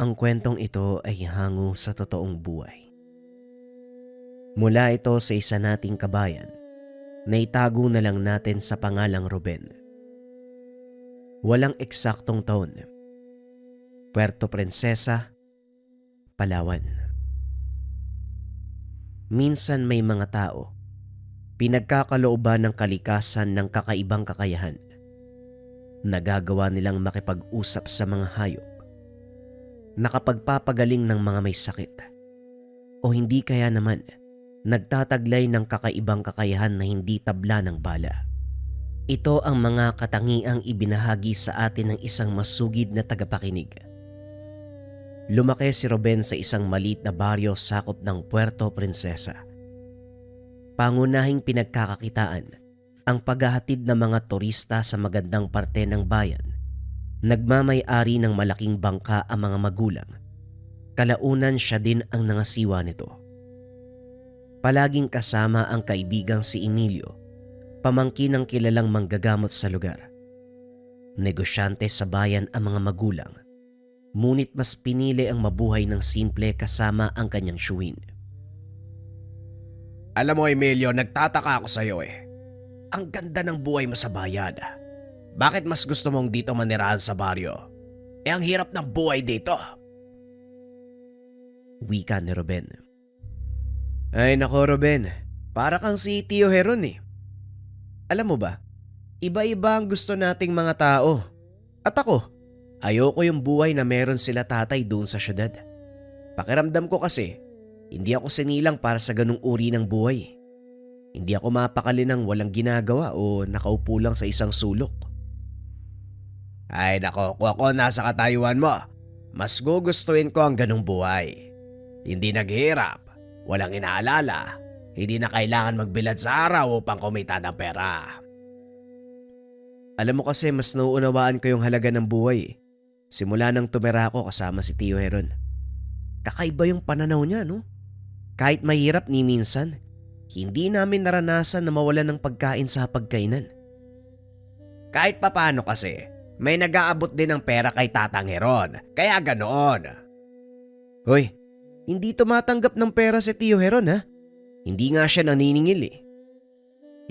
Ang kwentong ito ay hango sa totoong buhay. Mula ito sa isa nating kabayan na itago na lang natin sa pangalang Ruben. Walang eksaktong taon. Puerto Princesa, Palawan. Minsan may mga tao, pinagkakalooban ng kalikasan ng kakaibang kakayahan. Nagagawa nilang makipag-usap sa mga hayop, nakapagpapagaling ng mga may sakit, o hindi kaya naman nagtataglay ng kakaibang kakayahan na hindi tabla ng bala. Ito ang mga katangiang ibinahagi sa atin ng isang masugid na tagapakinig. Lumaki si Ruben sa isang maliit na baryo sakop ng Puerto Princesa. Pangunahing pinagkakakitaan ang paghahatid ng mga turista sa magandang parte ng bayan. Nagmamay-ari ng malaking bangka ang mga magulang. Kalaunan siya din ang nangasiwa nito. Palaging kasama ang kaibigang si Emilio, pamangkin ng kilalang manggagamot sa lugar. Negosyante sa bayan ang mga magulang, ngunit mas pinili ang mabuhay ng simple kasama ang kanyang tiyuhin. Alam mo, Emilio, nagtataka ako sa iyo eh. Ang ganda ng buhay mo sa bayan. Bakit mas gusto mong dito manirahan sa baryo? Ang hirap ng buhay dito. Wika ni Ruben. Ay nako Ruben, para kang si Tio Heron eh. Alam mo ba, iba-iba ang gusto nating mga tao. At ako, ayoko yung buhay na meron sila tatay doon sa syudad. Pakiramdam ko kasi, hindi ako sinilang para sa ganung uri ng buhay. Hindi ako mapakali ng walang ginagawa o nakaupo lang sa isang sulok. Ay nako, kung ako nasa katayuan mo, mas gugustuhin ko ang ganung buhay. Hindi naghihirap, walang inaalala, hindi na kailangan magbilad sa araw upang kumita ng pera. Alam mo kasi mas nauunawaan ko yung halaga ng buhay. Simula nang tumira ako kasama si Tio Heron. Kakaiba yung pananaw niya, no? Kahit mahirap ni minsan, hindi namin naranasan na mawalan ng pagkain sa pagkainan. Kahit papano kasi, may nag-aabot din ng pera kay Tatang Heron, kaya ganoon. Hoy, hindi tumatanggap ng pera si Tio Heron ha? Hindi nga siya naniningil eh.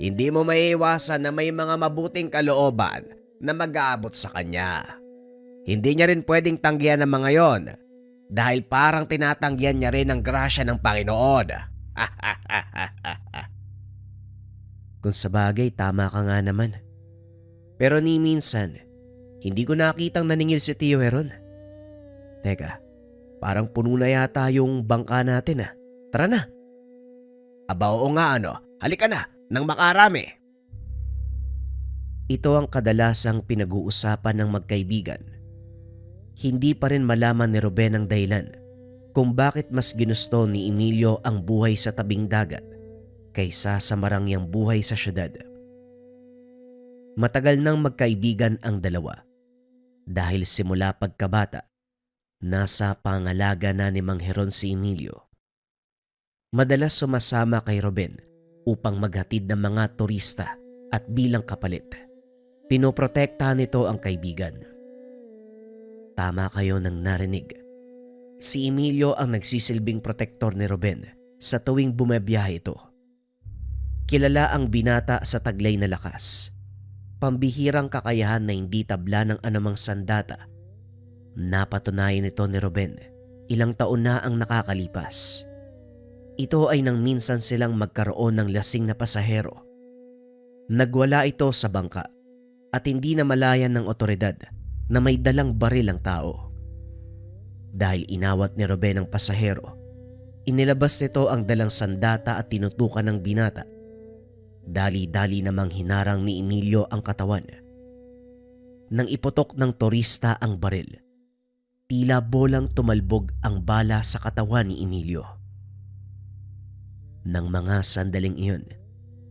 Hindi mo maiiwasan na may mga mabuting kalooban na mag-aabot sa kanya. Hindi niya rin pwedeng tanggihan ng mga yon dahil parang tinatanggihan niya rin ang grasya ng Panginoon. Kung sabagay, tama ka nga naman. Pero ni minsan, hindi ko nakitang naningil si Tio Heron. Teka, parang puno na yata yung bangka natin ah. Tara na. Aba oo nga ano, halika na, nang makarami. Ito ang kadalasang pinag-uusapan ng magkaibigan. Hindi pa rin malaman ni Ruben ang dahilan kung bakit mas ginusto ni Emilio ang buhay sa tabing dagat kaysa sa marangyang buhay sa syudad. Matagal nang magkaibigan ang dalawa dahil simula pagkabata, nasa pangalaga na ni Mang Heron si Emilio. Madalas sumasama kay Ruben upang maghatid ng mga turista at bilang kapalit, pinoprotektahan nito ang kaibigan. Tama kayo nang narinig. Si Emilio ang nagsisilbing protektor ni Ruben sa tuwing bumabiyahe ito. Kilala ang binata sa taglay na lakas, pambihirang kakayahan na hindi tabla ng anumang sandata. Napatunayan ito ni Ruben ilang taon na ang nakakalipas. Ito ay nang minsan silang magkaroon ng lasing na pasahero. Nagwala ito sa bangka at hindi na malayan ng otoridad na may dalang baril ang tao. Dahil inawat ni Ruben ang pasahero, inilabas nito ang dalang sandata at tinutukan ng binata. Dali-dali namang hinarang ni Emilio ang katawan. Nang iputok ng turista ang baril, tila bolang tumalbog ang bala sa katawan ni Emilio. Nang mga sandaling iyon,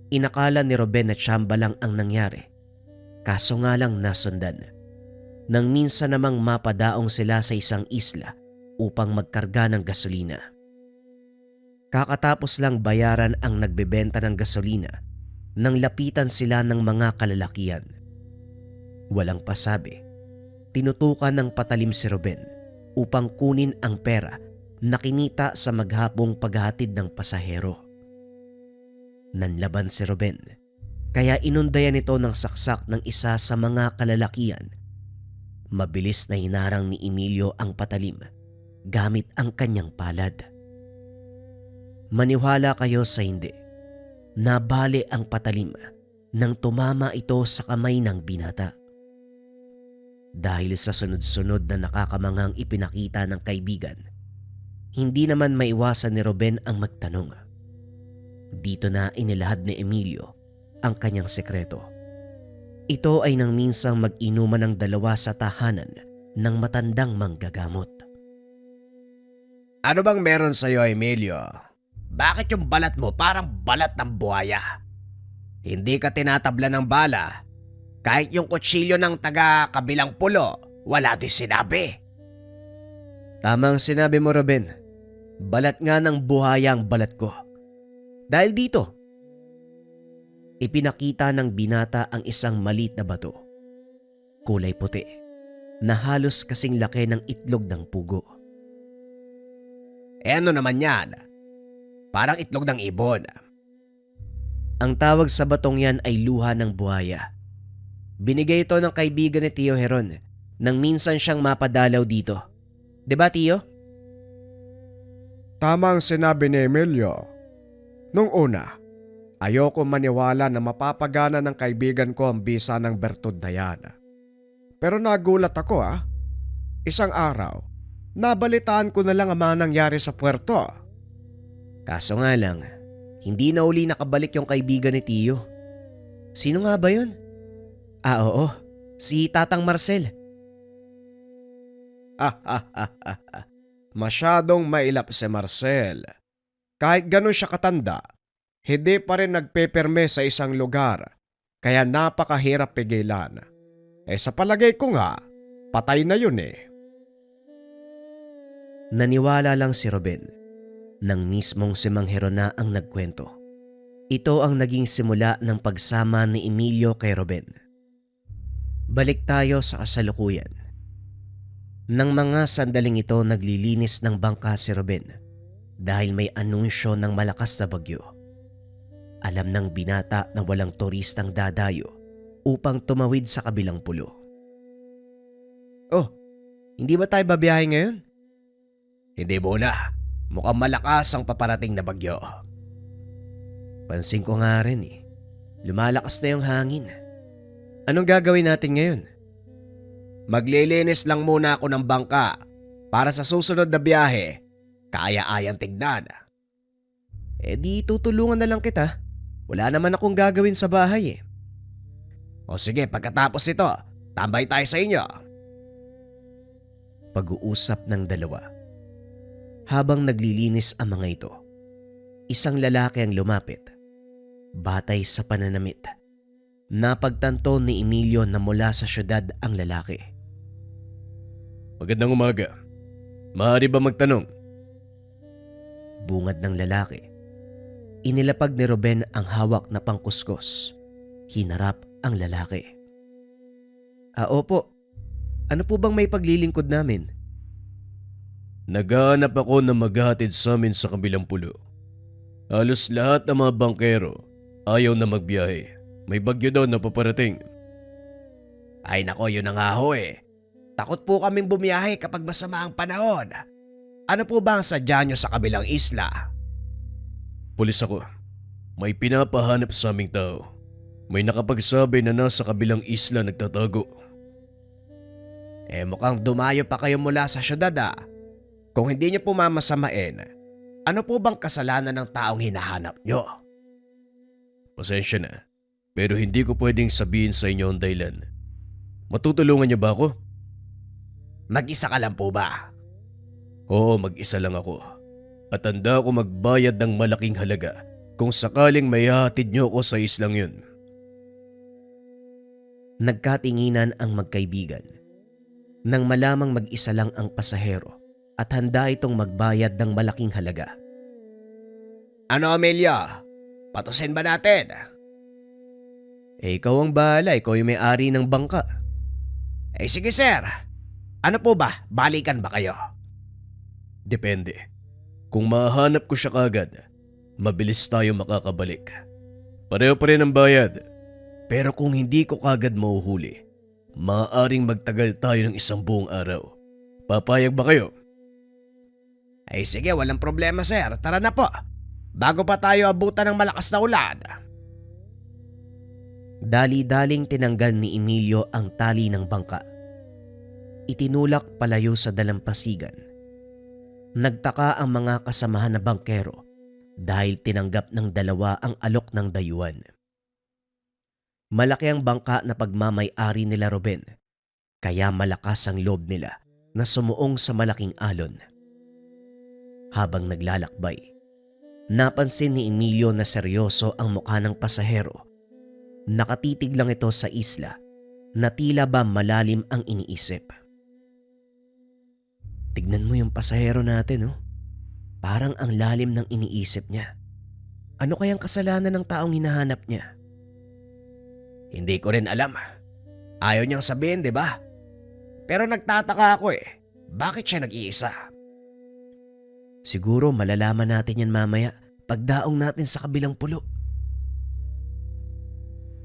inakala ni Ruben na tsamba lang ang nangyari. Kaso nga lang nasundan. Nang minsan namang mapadaong sila sa isang isla upang magkarga ng gasolina. Kakatapos lang bayaran ang nagbebenta ng gasolina nang lapitan sila ng mga kalalakihan. Walang pasabi, tinutukan ng patalim si Ruben upang kunin ang pera na kinita sa maghapong paghahatid ng pasahero. Nanlaban si Ruben, kaya inundayan ito ng saksak ng isa sa mga kalalakian. Mabilis na hinarang ni Emilio ang patalim gamit ang kanyang palad. Maniwala kayo sa hindi, nabali ang patalim nang tumama ito sa kamay ng binata. Dahil sa sunod-sunod na nakakamanghang ipinakita ng kaibigan, hindi naman maiwasan ni Ruben ang magtanong. Dito na inilahad ni Emilio ang kanyang sekreto. Ito ay nang minsang mag-inuman ng dalawa sa tahanan ng matandang manggagamot. Ano bang meron sa'yo, Emilio? Bakit yung balat mo parang balat ng buhaya? Hindi ka tinatabla ng bala. Kahit yung kutsilyo ng taga-kabilang pulo, wala din sinabi. Tamang sinabi mo, Ruben. Balat nga ng buhaya ang balat ko. Dahil dito, ipinakita ng binata ang isang maliit na bato. Kulay puti, na halos kasing laki ng itlog ng pugo. Ano naman yan? Parang itlog ng ibon. Ang tawag sa batong yan ay luha ng buhaya. Binigay ito ng kaibigan ni Tio Heron nang minsan siyang mapadalaw dito. 'Di ba, Tio? Tama ang sinabi ni Emilio. Nung una, ayoko maniwala na mapapagana ng kaibigan ko ang bisa ng bertud na yan. Pero nagulat ako Isang araw, nabalitaan ko na lang ang mga nangyari sa puerto. Kaso nga lang, hindi na uli nakabalik yung kaibigan ni Tio. Sino nga ba yun? Oo, si Tatang Marcel. Masyadong mailap si Marcel. Kahit ganun siya katanda, hindi pa rin nagpeperme sa isang lugar, kaya napakahirap pigilan. Sa palagay ko nga, patay na yun Naniwala lang si Ruben nang mismong si Mang Heron na ang nagkwento. Ito ang naging simula ng pagsama ni Emilio kay Ruben. Balik tayo sa kasalukuyan. Nang mga sandaling ito naglilinis ng bangka si Ruben dahil may anunsyo ng malakas na bagyo. Alam ng binata na walang turistang dadayo upang tumawid sa kabilang pulo. Oh, hindi ba tayo babiyahe ngayon? Hindi muna. Mukhang malakas ang paparating na bagyo. Pansin ko nga rin lumalakas na yung hangin. Anong gagawin natin ngayon? Maglilinis lang muna ako ng bangka para sa susunod na biyahe. Kaya-ayang tignan. Di tutulungan na lang kita. Wala naman akong gagawin sa bahay O sige, pagkatapos ito, tambay tayo sa inyo. Pag-uusap ng dalawa. Habang naglilinis ang mga ito, isang lalaki ang lumapit. Batay sa pananamit, napagtanto ni Emilio na mula sa syudad ang lalaki. Magandang umaga. Maaari ba magtanong? Bungad ng lalaki. Inilapag ni Ruben ang hawak na pangkuskus. Hinarap ang lalaki. Opo. Ano po bang may paglilingkod namin? Naghahanap ako na maghahatid sa amin sa kabilang pulo. Halos lahat ng mga bangkero ayaw na magbiyahe. May bagyo daw na paparating. Ay nako, yun na nga ho Takot po kaming bumiyahe kapag masama ang panahon. Ano po ba ang sadya nyo sa kabilang isla? Pulis ako. May pinapahanap sa aming tao. May nakapagsabi na nasa kabilang isla nagtatago. Mukhang dumayo pa kayo mula sa syudad Kung hindi nyo po mamasamain, ano po bang kasalanan ng taong hinahanap nyo? Pasensya na, pero hindi ko pwedeng sabihin sa inyo ang dahilan. Matutulungan niyo ba ako? Mag-isa ka lang po ba? Oo, mag-isa lang ako. At handa ako magbayad ng malaking halaga kung sakaling may hahatid niyo ako sa islang yun. Nagkatinginan ang magkaibigan. Nang malamang mag-isa lang ang pasahero at handa itong magbayad ng malaking halaga. Ano, Emilio? Patusin ba natin? Ikaw ang bahala, ikaw yung may-ari ng bangka. Sige sir, Ano po ba? Balikan ba kayo? Depende. Kung mahanap ko siya kagad, mabilis tayo makakabalik. Pareho pa rin ang bayad. Pero kung hindi ko kagad mahuhuli, maaaring magtagal tayo ng 1 buong araw. Papayag ba kayo? Ay sige, walang problema sir. Tara na po. Bago pa tayo abutan ng malakas na ulan. Dali-daling tinanggal ni Emilio ang tali ng bangka. Itinulak palayo sa dalampasigan. Nagtaka ang mga kasamahan na bangkero dahil tinanggap ng dalawa ang alok ng dayuhan. Malaki ang bangka na pagmamay-ari nila Ruben, kaya malakas ang loob nila na sumuong sa malaking alon. Habang naglalakbay, napansin ni Emilio na seryoso ang mukha ng pasahero. Nakatitig lang ito sa isla na tila ba malalim ang iniisip. Tignan mo yung pasahero natin, oh. Parang ang lalim ng iniisip niya. Ano kayang kasalanan ng taong hinahanap niya? Hindi ko rin alam. Ayaw niyang sabihin, di ba? Pero nagtataka ako eh. Bakit siya nag-iisa? Siguro malalaman natin yan mamaya pagdaong natin sa kabilang pulo.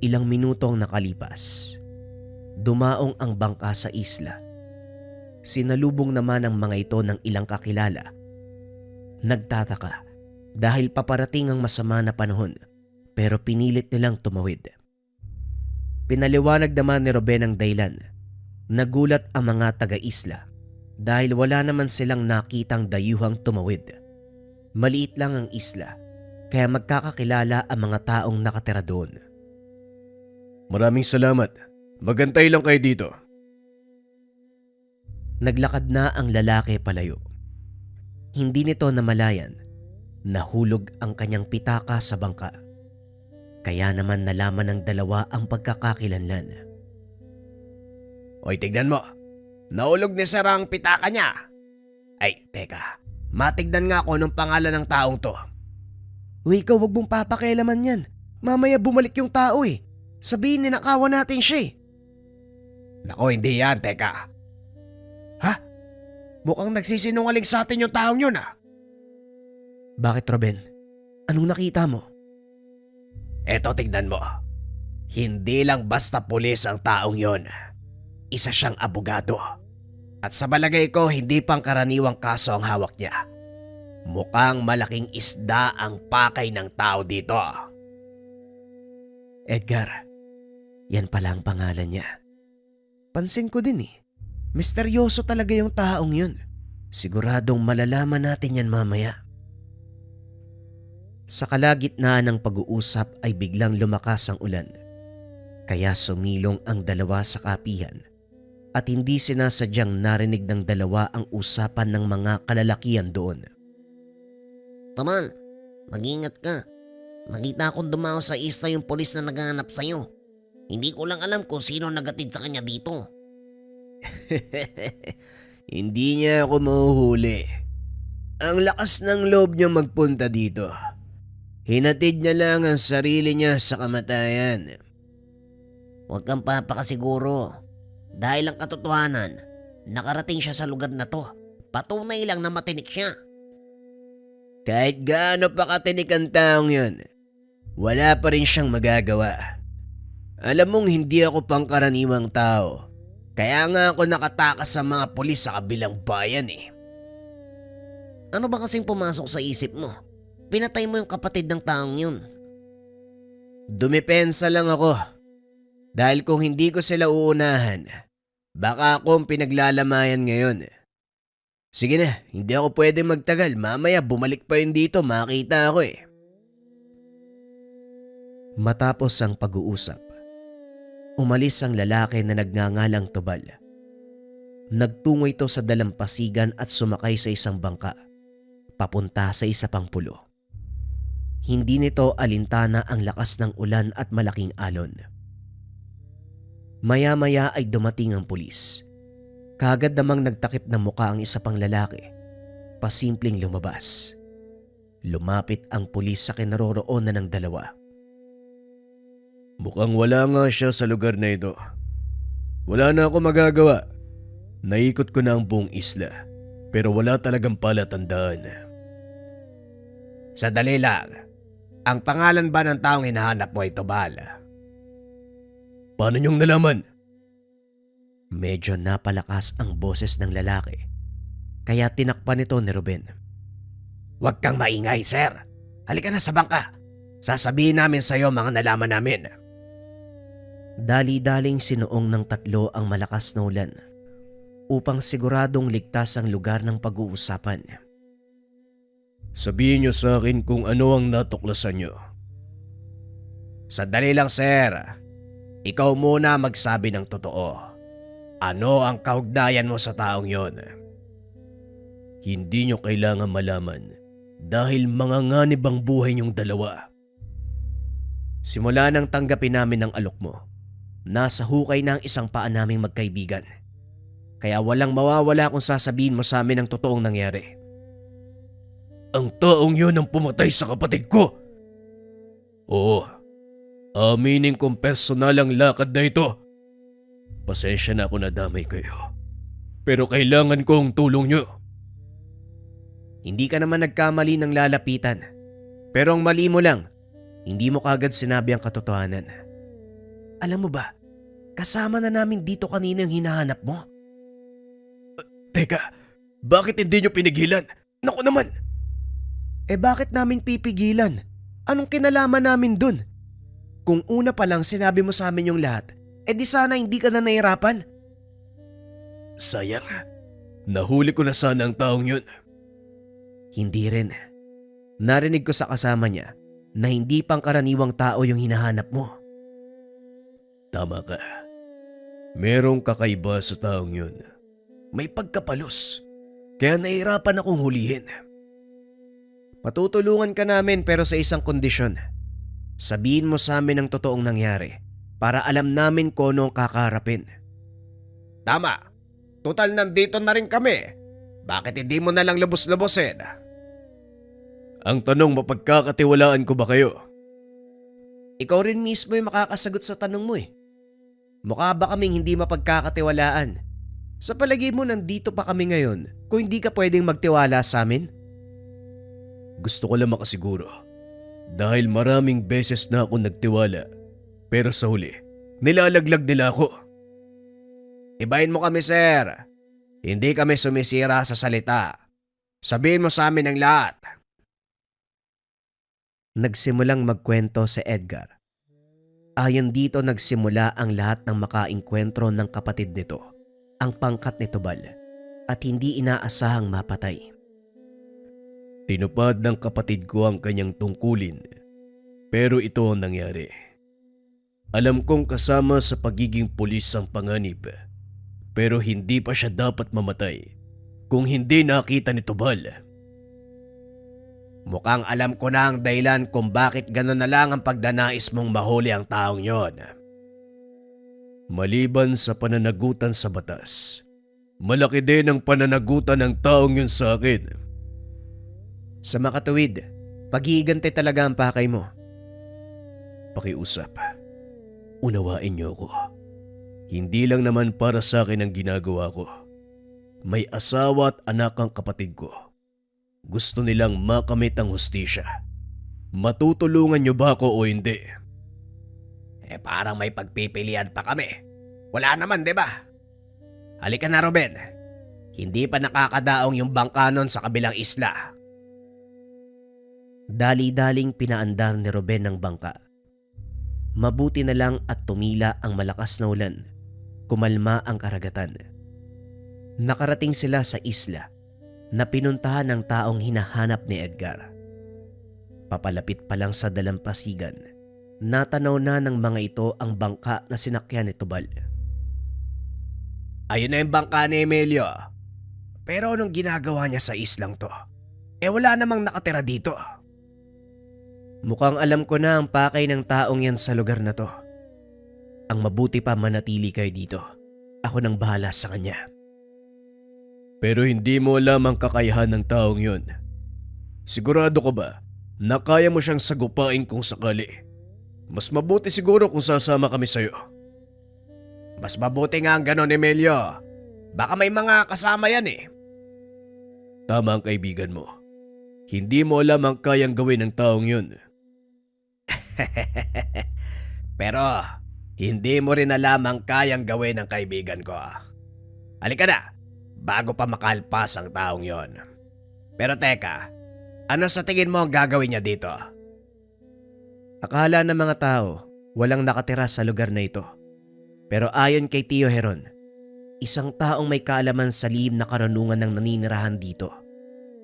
Ilang minutong nakalipas, dumaong ang bangka sa isla. Sinalubong naman ang mga ito ng ilang kakilala. Nagtataka dahil paparating ang masama na panahon pero pinilit nilang tumawid. Pinaliwanag naman ni Ruben ang dahilan. Nagulat ang mga taga-isla dahil wala naman silang nakitang dayuhang tumawid. Maliit lang ang isla kaya magkakakilala ang mga taong nakatira doon. Maraming salamat. Magantay lang kayo dito. Naglakad na ang lalaki palayo. Hindi nito namalayan, nahulog ang kanyang pitaka sa bangka. Kaya naman nalaman ng dalawa ang pagkakakilanlan. Oy, tignan mo. Naulog ni sir ang pitaka niya. Ay, teka. Matignan nga ako ng pangalan ng taong to. Uy, ikaw wag mong papakialaman yan. Mamaya bumalik yung tao eh. Sabihin ninakawan natin siya eh. Nako, hindi yan. Teka. Ha? Mukhang nagsisinungaling sa atin yung taong yun ah. Bakit, Ruben? Anong nakita mo? Eto, tignan mo. Hindi lang basta pulis ang taong yon. Isa siyang abogado. At sa balagay ko, hindi pang karaniwang kaso ang hawak niya. Mukhang malaking isda ang pakay ng tao dito. Edgar, yan pala ang pangalan niya. Pansin ko din eh. Misteryoso talaga yung taong yun. Siguradong malalaman natin yan mamaya. Sa kalagitnaan ng pag-uusap ay biglang lumakas ang ulan. Kaya sumilong ang dalawa sa kapihan at hindi sinasadyang narinig ng dalawa ang usapan ng mga kalalakihan doon. Tamal, mag-ingat ka. Nakita kong dumao sa isla yung polis na naghahanap sa'yo. Hindi ko lang alam kung sino nagatid sa kanya dito. Hindi niya ako mahuhuli. Ang lakas ng loob niya magpunta dito. Hinatid niya lang ang sarili niya sa kamatayan. Huwag kang papakasiguro. Dahil ang katotohanan, nakarating siya sa lugar na to. Patunay lang na matinik siya. Kahit gaano pa katinik ang taong yun, wala pa rin siyang magagawa. Alam mong hindi ako pangkaraniwang tao. Kaya nga ako nakatakas sa mga pulis sa kabilang bayan eh. Ano ba kasing pumasok sa isip mo? Pinatay mo yung kapatid ng taong yun. Dumipensa lang ako. Dahil kung hindi ko sila uunahan, baka ako ang pinaglalamayan ngayon. Sige na, hindi ako pwede magtagal. Mamaya bumalik pa yun dito, makita ako eh. Matapos ang pag-uusap, umalis ang lalaki na nagngangalang Tubal. Nagtungo ito sa dalampasigan at sumakay sa isang bangka, papunta sa isa pang pulo. Hindi nito alintana ang lakas ng ulan at malaking alon. Maya-maya ay dumating ang pulis. Kaagad namang nagtakip ng muka ang isa pang lalaki. Pasimpleng lumabas. Lumapit ang pulis sa kinaroroonan ng dalawa. Mukhang wala nga siya sa lugar na ito. Wala na ako magagawa. Naikot ko na ang buong isla pero wala talagang palatandaan. Sandali lang. Ang pangalan ba ng taong hinahanap mo ay Tubal? Paano niyong nalaman? Medyo napalakas ang boses ng lalaki, kaya tinakpan ito ni Ruben. Huwag kang maingay, sir. Halika na sa bangka. Sasabihin namin sa iyo mga nalaman namin. Dali-daling sinuong ng tatlo ang malakas na ulan upang siguradong ligtas ang lugar ng pag-uusapan. Sabihin niyo sa akin kung ano ang natuklasan niyo. Sandali lang, sir. Ikaw muna magsabi ng totoo. Ano ang kaugnayan mo sa taong yon? Hindi niyo kailangan malaman dahil manganganib ang buhay niyong dalawa. Simula nang tanggapin namin ang alok mo, nasa hukay na ang isang paa naming magkaibigan. Kaya walang mawawala kung sasabihin mo sa amin ang totoong nangyari. Ang taong yon ang pumatay sa kapatid ko. Oo, aminin kong personal ang lakad na ito. Pasensya na ako nadamay kayo. Pero kailangan ko ang tulong niyo. Hindi ka naman nagkamali ng lalapitan. Pero ang mali mo lang, hindi mo kagad sinabi ang katotohanan. Alam mo ba, kasama na namin dito kanina yung hinahanap mo. Teka, bakit hindi niyo pinigilan? Naku naman! Bakit namin pipigilan? Anong kinalaman namin dun? Kung una pa lang sinabi mo sa amin yung lahat, di sana hindi ka na nahirapan. Sayang, nahuli ko na sana ang taong yun. Hindi rin. Narinig ko sa kasama niya na hindi pangkaraniwang tao yung hinahanap mo. Tama ka. Merong kakaiba sa taong yun. May pagkapalos. Kaya nahihirapan akong hulihin. Matutulungan ka namin pero sa isang kondisyon. Sabihin mo sa amin ang totoong nangyari para alam namin kung ano ang kakaharapin. Tama. Total nandito na rin kami. Bakit hindi mo na lang lubos-lubosin? Ang tanong, mapagkakatiwalaan ko ba kayo? Ikaw rin mismo yung makakasagot sa tanong mo eh. Mukha ba kaming hindi mapagkakatiwalaan? Sa palagay mo nandito pa kami ngayon kung hindi ka pwedeng magtiwala sa amin? Gusto ko lang makasiguro. Dahil maraming beses na ako nagtiwala. Pero sa huli, nilalaglag nila ako. Ibahin mo kami, sir. Hindi kami sumisira sa salita. Sabihin mo sa amin ang lahat. Nagsimulang magkwento si Edgar. Ayon dito nagsimula ang lahat ng makaengkwentro ng kapatid nito, ang pangkat ni Tubal, at hindi inaasahang mapatay. Tinupad ng kapatid ko ang kanyang tungkulin. Pero ito ang nangyari. Alam kong kasama sa pagiging pulis ang panganib. Pero hindi pa siya dapat mamatay kung hindi nakita ni Tubal. Mukhang alam ko na ang dahilan kung bakit gano'n na lang ang pagdanais mong mahuli ang taong yon. Maliban sa pananagutan sa batas, malaki din ang pananagutan ng taong yun sa akin. Sa makatuwid, pag-iigante talaga ang pakay mo. Pakiusap. Unawain niyo ako. Hindi lang naman para sa akin ang ginagawa ko. May asawa at anak ang kapatid ko. Gusto nilang makamit ang hustisya. Matutulungan niyo ba ako o hindi? Parang may pagpipilian pa kami. Wala naman, di ba? Halika na, Ruben. Hindi pa nakakadaong yung bangka nun sa kabilang isla. Dali-daling pinaandar ni Ruben ng bangka. Mabuti na lang at tumila ang malakas na ulan. Kumalma ang karagatan. Nakarating sila sa isla na pinuntahan ng taong hinahanap ni Edgar. Papalapit pa lang sa dalampasigan, natanaw na ng mga ito ang bangka na sinakyan ni Tubal. Ayun na yung bangka ni Emilio. Pero anong ginagawa niya sa islang to? Wala namang nakatira dito. Mukhang alam ko na ang pakay ng taong yan sa lugar na to. Ang mabuti pa manatili kayo dito. Ako nang bahala sa kanya. Pero hindi mo alam ang kakayahan ng taong yun. Sigurado ka ba na kaya mo siyang sagupain kung sakali? Mas mabuti siguro kung sasama kami sa'yo. Mas mabuti nga ang ganon, Emilio. Baka may mga kasama yan eh. Tama ang kaibigan mo. Hindi mo alam ang kayang gawin ng taong yun. Pero hindi mo rin alam ang kayang gawin ng kaibigan ko. Halika na, bago pa makalpas ang taong yon. Pero teka, ano sa tingin mo ang gagawin niya dito? Akala ng mga tao walang nakatira sa lugar na ito. Pero ayon kay Tio Heron, isang taong may kaalaman sa lihim na karunungan ng naninirahan dito.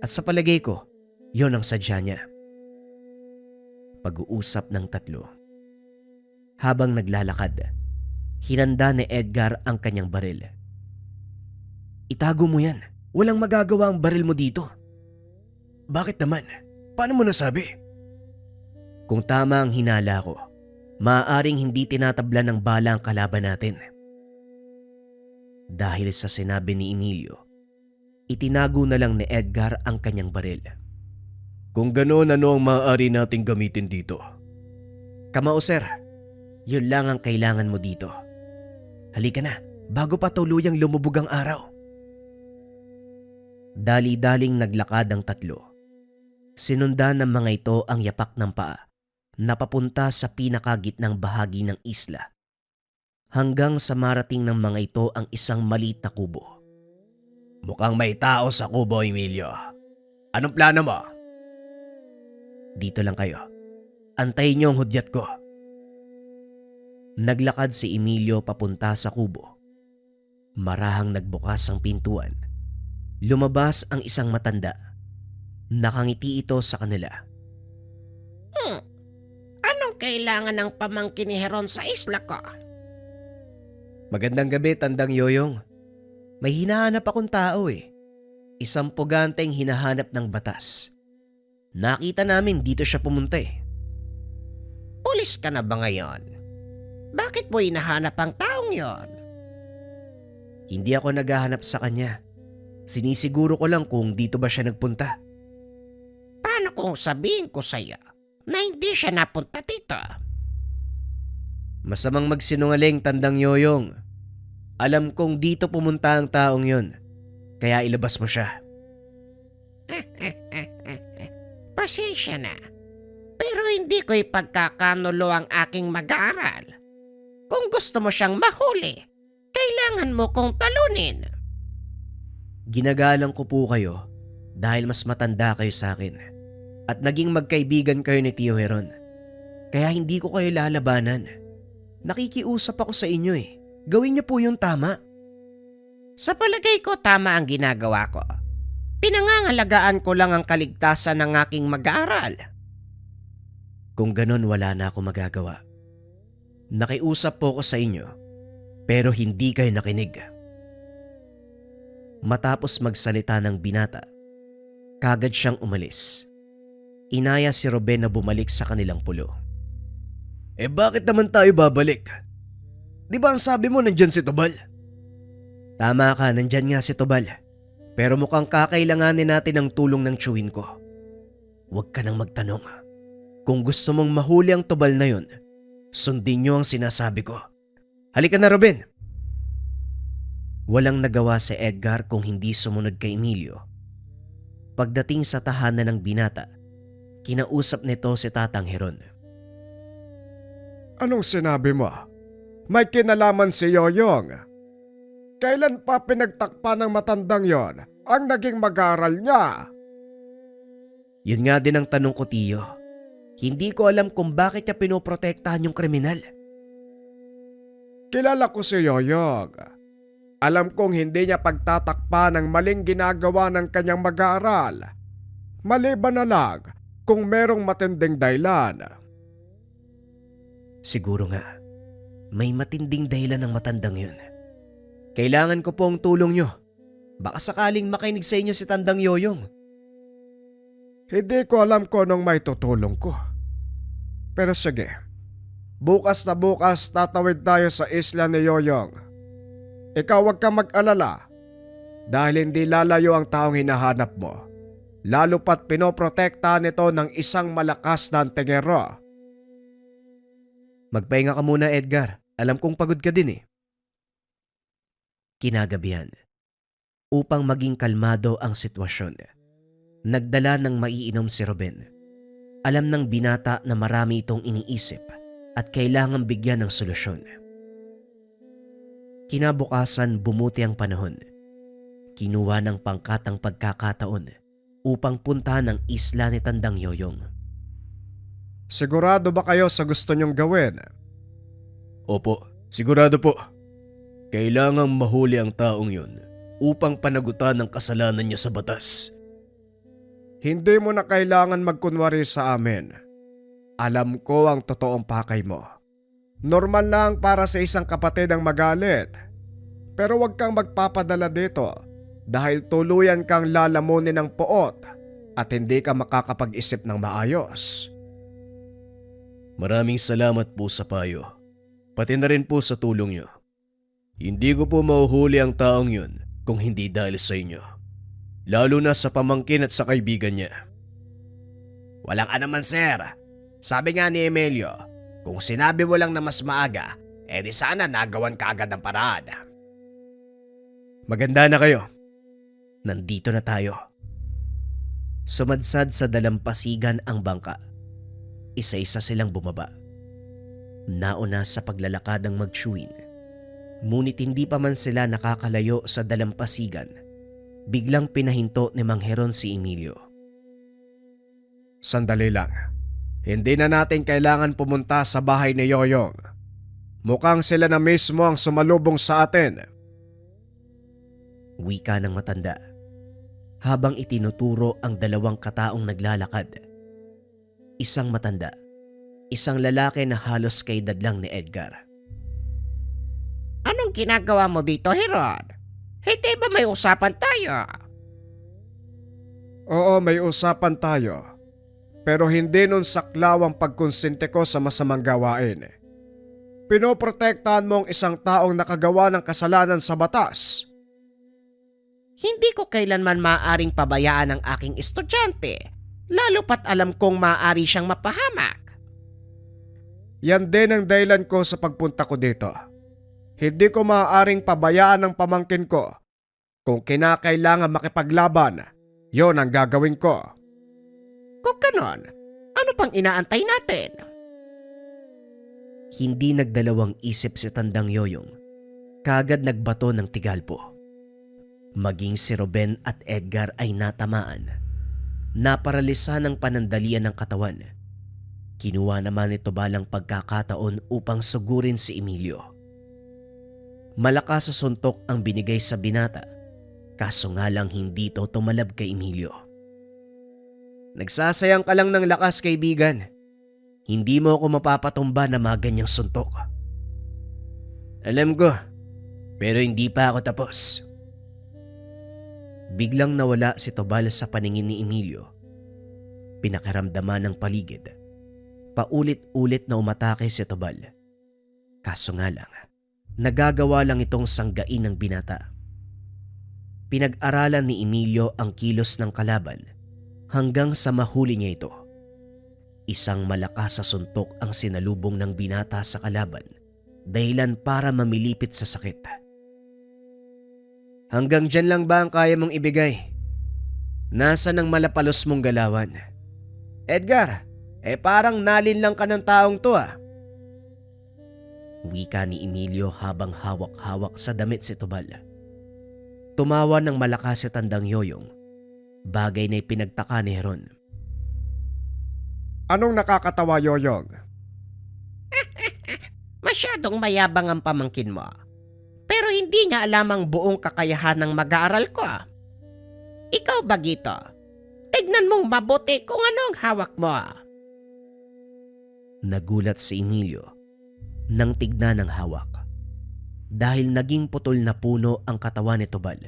At sa palagay ko, yon ang sadya niya. Pag-uusap ng tatlo. Habang naglalakad, hinanda ni Edgar ang kanyang baril. Itago mo yan. Walang magagawa ang baril mo dito. Bakit naman? Paano mo nasabi? Kung tama ang hinala ko, maaaring hindi tinatabla ng bala ang kalaban natin. Dahil sa sinabi ni Emilio, itinago na lang ni Edgar ang kanyang baril. Kung gano'n, ano ang maaari nating gamitin dito? Kamao sir, yun lang ang kailangan mo dito. Halika na, bago pa tuluyang lumubog ang araw. Dali-daling naglakad ang tatlo. Sinundan ng mga ito ang yapak ng paa na papunta sa pinakagitnang bahagi ng isla hanggang sa marating ng mga ito ang isang maliit na kubo. Mukhang may tao sa kubo, Emilio. Anong plano mo? Dito lang kayo. Antayin niyo ang hudyat ko. Naglakad si Emilio papunta sa kubo. Marahang nagbukas ang pintuan. Lumabas ang isang matanda. Nakangiti ito sa kanila. Anong kailangan ng pamangkin ni Heron sa isla ko? Magandang gabi, Tandang Yoyong. May hinahanap akong tao eh. Isang puganteng hinahanap ng batas. Nakita namin dito siya pumunta eh. Pulis ka na ba ngayon? Bakit mo hinahanap ang taong yon? Hindi ako naghahanap sa kanya. Sinisiguro ko lang kung dito ba siya nagpunta. Paano kung sabihin ko sa'yo na hindi siya napunta dito? Masamang magsinungaling, Tandang Yoyong. Alam kong dito pumunta ang taong yon. Kaya ilabas mo siya. Pasensya na. Pero hindi ko ipagkakanulo ang aking mag-aaral. Kung gusto mo siyang mahuli, kailangan mo kong talunin. Ginagalang ko po kayo dahil mas matanda kayo sa akin. At naging magkaibigan kayo ni Tio Heron. Kaya hindi ko kayo lalabanan. Nakikiusap ako sa inyo eh. Gawin niyo po yung tama. Sa palagay ko tama ang ginagawa ko. Pinangangalagaan ko lang ang kaligtasan ng aking mag-aaral. Kung ganun wala na ako magagawa. Nakiusap po ko sa inyo pero hindi kayo nakinig. Matapos magsalita ng binata, kagad siyang umalis. Inaya si Ruben na bumalik sa kanilang pulo. Bakit naman tayo babalik? Di ba ang sabi mo nandyan si Tubal? Tama ka, nandyan nga si Tubal. Pero mukhang kakailanganin natin ang tulong ng tiyuhin ko. Huwag ka nang magtanong. Kung gusto mong mahuli ang Tubal na yun, sundin niyo ang sinasabi ko. Halika na, Ruben! Walang nagawa si Edgar kung hindi sumunod kay Emilio. Pagdating sa tahanan ng binata, kinausap nito si Tatang Heron. Anong sinabi mo? May kinalaman si Yoyong. Kailan pa pinagtakpa ng matandang yon ang naging mag-aaral niya? Yun nga din ang tanong ko, Tiyo. Hindi ko alam kung bakit niya pinoprotektahan yung kriminal. Kilala ko si Yoyong. Alam kong hindi niya pagtatakpa ng maling ginagawa ng kanyang mag-aaral. Maliban na lang kung merong matinding dahilan. Siguro nga, may matinding dahilan ng matandang yun. Kailangan ko po ang tulong nyo. Baka sakaling makinig sa inyo si Tandang Yoyong. Hindi ko alam kung anong may tutulong ko. Pero sige, bukas na bukas tatawid tayo sa isla ni Yoyong. Ikaw huwag kang mag-alala dahil hindi lalayo ang taong hinahanap mo. Lalo pat pinoprotektahan nito ng isang malakas na antingero. Magpahinga ka muna, Edgar. Alam kong pagod ka din eh. Kinagabihan, Upang maging kalmado ang sitwasyon, nagdala ng maiinom si Ruben. Alam ng binata na marami itong iniisip at kailangang bigyan ng solusyon. Kinabukasan bumuti ang panahon. Kinuha ng pangkatang pagkakataon upang puntahan ang isla ni Tandang Yoyong. Sigurado ba kayo sa gusto niyong gawin? Opo, sigurado po. Kailangang mahuli ang taong yun upang panagutan ang kasalanan niya sa batas. Hindi mo na kailangan magkunwari sa amin. Alam ko ang totoong pakay mo. Normal lang para sa isang kapatid ang magalit. Pero huwag kang magpapadala dito dahil tuluyan kang lalamunin ng poot at hindi ka makakapag-isip ng maayos. Maraming salamat po sa payo. Pati na rin po sa tulong niyo. Hindi ko po mahuhuli ang taong yun kung hindi dahil sa inyo. Lalo na sa pamangkin at sa kaibigan niya. Walang anuman, sir. Sabi nga ni Emilio, kung sinabi mo lang na mas maaga, edi sana nagawan ka agad ng paraan. Maganda na kayo. Nandito na tayo. Sumadsad sa dalampasigan ang bangka. Isa-isa silang bumaba. Nauna sa paglalakad ang magtsuwin. Ngunit hindi pa man sila nakakalayo sa dalampasigan, biglang pinahinto ni Mang Heron si Emilio. Sandali lang. Hindi na natin kailangan pumunta sa bahay ni Yoyong. Mukhang sila na mismo ang sumalubong sa atin. Wika ng matanda habang itinuturo ang dalawang kataong naglalakad. Isang matanda, isang lalaki na halos kay dadlang ni Edgar. Anong ginagawa mo dito, Heron? Hindi ba may usapan tayo? Oo, may usapan tayo. Pero hindi nun saklaw ang pagkonsente ko sa masamang gawain. Pinoprotektahan mo ang isang taong nakagawa ng kasalanan sa batas. Hindi ko kailanman maaaring pabayaan ang aking estudyante, lalo pat alam kong maaari siyang mapahamak. Yan din ang dahilan ko sa pagpunta ko dito. Hindi ko maaaring pabayaan ang pamangkin ko. Kung kinakailangan makipaglaban, yon ang gagawin ko. Kung ganon, ano pang inaantay natin? Hindi nagdalawang isip si Tandang Yoyong. Kagad nagbato ng tigalpo. Maging si Ruben at Edgar ay natamaan. Naparalisa ng panandalian ng katawan. Kinuha naman ito balang pagkakataon upang sugurin si Emilio. Malakas sa suntok ang binigay sa binata, kaso nga lang hindi ito tumalab kay Emilio. Nagsasayang ka lang ng lakas, kaibigan. Hindi mo ako mapapatumba na mga ganyang suntok. Alam ko, pero hindi pa ako tapos. Biglang nawala si Tobal sa paningin ni Emilio. Pinakaramdaman ng paligid. Paulit-ulit na umatake si Tobal. Kaso nga lang, nagagawa lang itong sanggain ng binata. Pinag-aralan ni Emilio ang kilos ng kalaban hanggang sa mahuli niya ito. Isang malakas sa suntok ang sinalubong ng binata sa kalaban, dahilan para mamilipit sa sakit. Hanggang dyan lang ba ang kaya mong ibigay? Nasaan ang malapalos mong galawan? Edgar, parang nalin lang ka ng taong to ah. Wika ni Emilio habang hawak-hawak sa damit si Tobal. Tumawa ng malakas si Tandang Yoyong, bagay na ipinagtaka ni Heron. Anong nakakatawa, Yoyong? Masyadong mayabang ang pamangkin mo. Pero hindi niya alam ang buong kakayahan ng mag-aaral ko. Ikaw ba, Gito? Tignan mong mabuti kung anong hawak mo. Nagulat si Emilio nang tignan ang hawak dahil naging putol na puno ang katawan ni Tobal.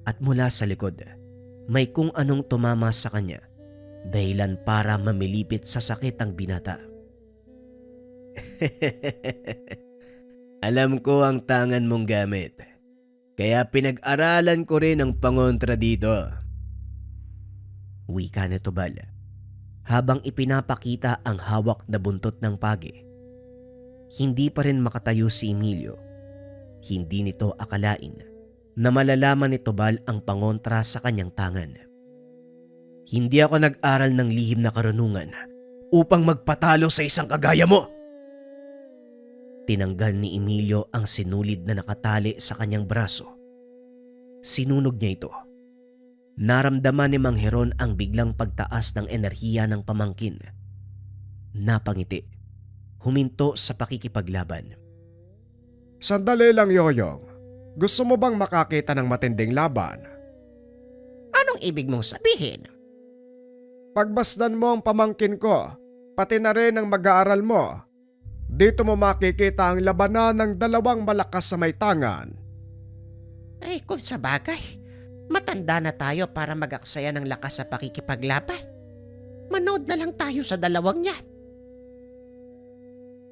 At mula sa likod, may kung anong tumama sa kanya, dahilan para mamilipit sa sakit ang binata. Alam ko ang tangan mong gamit, kaya pinag-aralan ko rin ang pangontra dito. Wika ni Tobal habang ipinapakita ang hawak na buntot ng pagi. Hindi pa rin makatayo si Emilio. Hindi nito akalain na malalaman ni Tubal ang pangontra sa kanyang tangan. Hindi ako nag-aral ng lihim na karunungan upang magpatalo sa isang kagaya mo. Tinanggal ni Emilio ang sinulid na nakatali sa kanyang braso. Sinunog niya ito. Naramdaman ni Mang Heron ang biglang pagtaas ng enerhiya ng pamangkin. Napangiti. Huminto sa pakikipaglaban. Sandali lang, Yoyong. Gusto mo bang makakita ng matinding laban? Anong ibig mong sabihin? Pagbasdan mo ang pamangkin ko, pati na rin ang mag-aaral mo. Dito mo makikita ang labanan ng dalawang malakas sa may tangan. Ay, kung sa bagay, matanda na tayo para mag-aksaya ng lakas sa pakikipaglaban. Manood na lang tayo sa dalawang yan.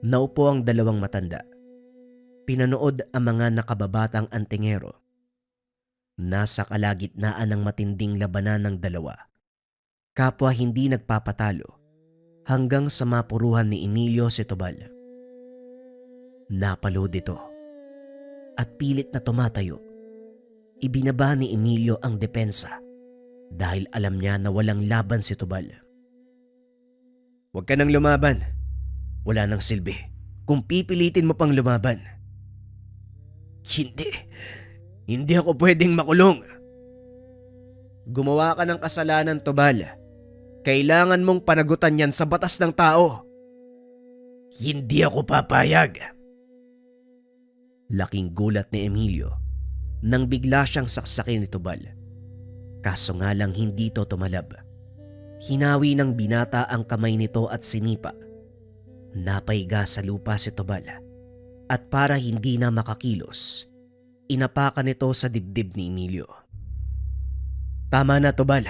Naupo ang dalawang matanda. Pinanood ang mga nakababatang antingero. Nasa kalagitnaan ng matinding labanan ng dalawa. Kapwa hindi nagpapatalo hanggang sa mapuruhan ni Emilio si Tubal. Napalood ito at pilit na tumatayo. Ibinaba ni Emilio ang depensa dahil alam niya na walang laban si Tubal. Huwag ka nang lumaban. Wala nang silbi kung pipilitin mo pang lumaban. Hindi ako pwedeng makulong. Gumawa ka ng kasalanan, Tubal. Kailangan mong panagutan yan sa batas ng tao. Hindi ako papayag. Laking gulat ni Emilio nang bigla siyang saksakin ni Tubal. Kaso nga lang hindi ito tumalab. Hinawi ng binata ang kamay nito at sinipa. Napaiga sa lupa si Tubal at para hindi na makakilos, inapakan nito sa dibdib ni Emilio. Tama na, Tubal.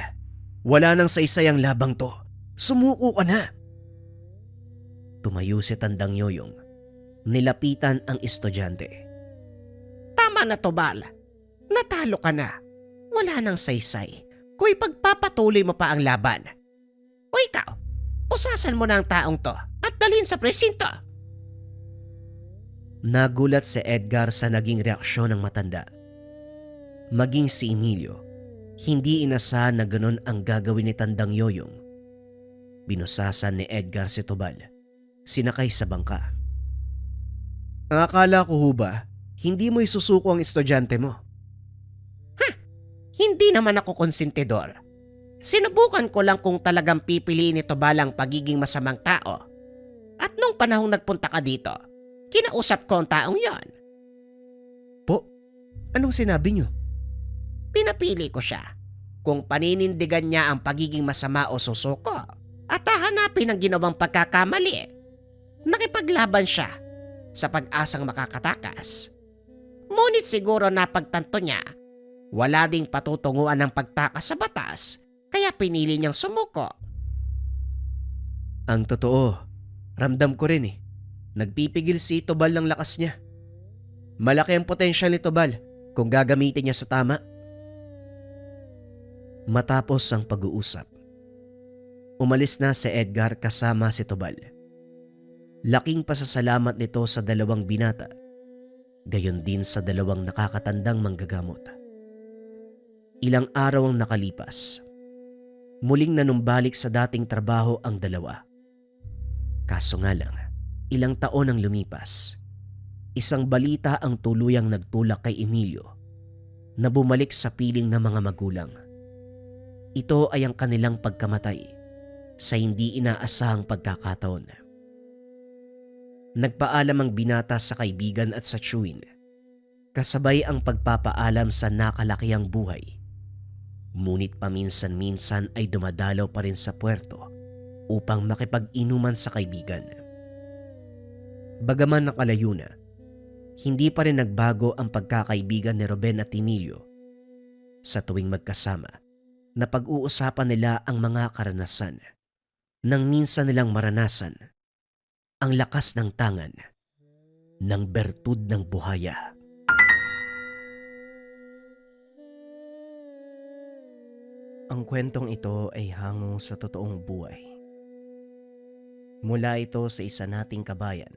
Wala nang saysay ang labang to. Sumuko ka na. Tumayo si Tandang Yoyong. Nilapitan ang estudyante. Tama na, Tubal. Natalo ka na. Wala nang saysay kung ipagpapatuloy mo pa ang laban. O ikaw, usasan mo na ang taong to at dalhin sa presinto. Nagulat si Edgar sa naging reaksyon ng matanda. Maging si Emilio, hindi inasahan na ganun ang gagawin ni Tandang Yoyong. Binusasan ni Edgar si Tubal, sinakay sa bangka. Ang akala ko ho ba, hindi mo isusuko ang estudyante mo? Hindi naman ako konsentidor. Sinubukan ko lang kung talagang pipiliin ni Tubal ang pagiging masamang tao. At nung panahong nagpunta ka dito, kinausap ko ang taong yon. Po, anong sinabi niyo? Pinapili ko siya kung paninindigan niya ang pagiging masama o susuko at hahanapin ang ginawang pagkakamali. Nakipaglaban siya sa pag-asang makakatakas. Ngunit siguro napagtanto niya wala ding patutunguan ng pagtakas sa batas kaya pinili niyang sumuko. Ang totoo, ramdam ko rin eh. Nagpipigil si Tubal ng lakas niya. Malaki ang potensyal ni Tubal kung gagamitin niya sa tama. Matapos ang pag-uusap, umalis na si Edgar kasama si Tubal. Laking pasasalamat nito sa dalawang binata, gayon din sa dalawang nakakatandang manggagamot. Ilang araw ang nakalipas. Muling nanumbalik sa dating trabaho ang dalawa. Kaso nga lang, ilang taon ang lumipas. Isang balita ang tuluyang nagtulak kay Emilio na bumalik sa piling ng mga magulang. Ito ay ang kanilang pagkamatay sa hindi inaasahang pagkakataon. Nagpaalam ang binata sa kaibigan at sa tiyuhin, kasabay ang pagpapaalam sa nakalakihang buhay. Ngunit paminsan-minsan ay dumadalaw pa rin sa puerto upang makipag-inuman sa kaibigan. Bagaman nakalayo na, hindi pa rin nagbago ang pagkakaibigan ni Ruben at Emilio. Sa tuwing magkasama, napag-uusapan nila ang mga karanasan nang minsan nilang maranasan ang lakas ng tangan ng bertud ng buhaya. Ang kwentong ito ay hango sa totoong buhay. Mula ito sa isa nating kabayan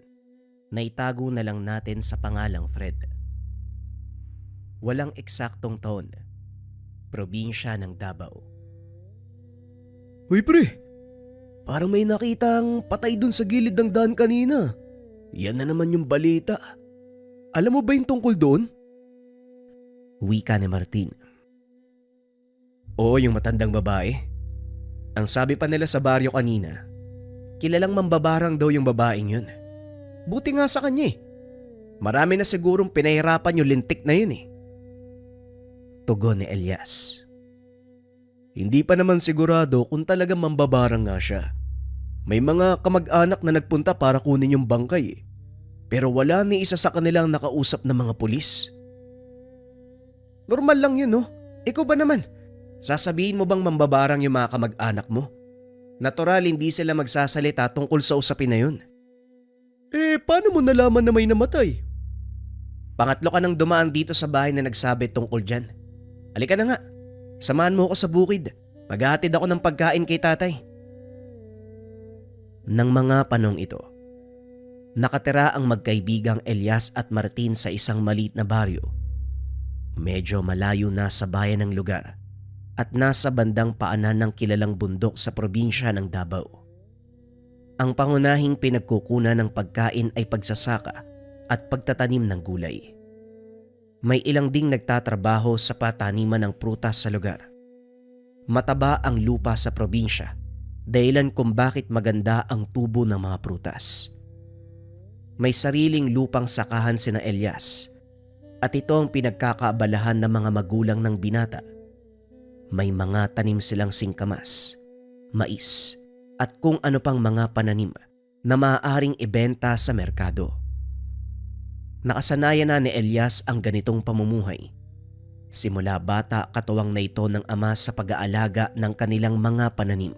na itago na lang natin sa pangalang Fred. Walang eksaktong taon. Probinsya ng Davao. Hoy pre, parang may nakitang patay dun sa gilid ng daan kanina. Yan na naman yung balita. Alam mo ba yung tungkol doon? Wika ni Martin. Oo, yung matandang babae. Ang sabi pa nila sa baryo kanina, kilalang mambabarang daw yung babaeng yun. Buti nga sa kanya eh. Marami na sigurong pinahirapan yung lintik na yun eh. Tugon ni Elias. Hindi pa naman sigurado kung talagang mambabarang nga siya. May mga kamag-anak na nagpunta para kunin yung bangkay eh. Pero wala ni isa sa kanilang nakausap na mga pulis. Normal lang yun no? Ikaw ba naman? Sasabihin mo bang mambabarang yung mga kamag-anak mo? Natural hindi sila magsasalita tungkol sa usapin na yun. Eh paano mo nalaman na may namatay? Pangatlo ka nang dumaan dito sa bahay na nagsabi tungkol dyan. Halika na nga, samahan mo ako sa bukid. Maghahatid ako ng pagkain kay tatay. Nang mga panong ito, nakatira ang magkaibigang Elias at Martin sa isang maliit na baryo. Medyo malayo na sa bayan ng lugar at nasa bandang paanan ng kilalang bundok sa probinsya ng Davao. Ang pangunahing pinagkukunan ng pagkain ay pagsasaka at pagtatanim ng gulay. May ilang ding nagtatrabaho sa pataniman ng prutas sa lugar. Mataba ang lupa sa probinsya, dahilan kung bakit maganda ang tubo ng mga prutas. May sariling lupang sakahan sina Elias at ito ang pinagkakaabalahan ng mga magulang ng binata. May mga tanim silang singkamas, mais at kung ano pang mga pananim na maaaring ibenta sa merkado. Nakasanayan na ni Elias ang ganitong pamumuhay. Simula bata katuwang na ito ng ama sa pag-aalaga ng kanilang mga pananim.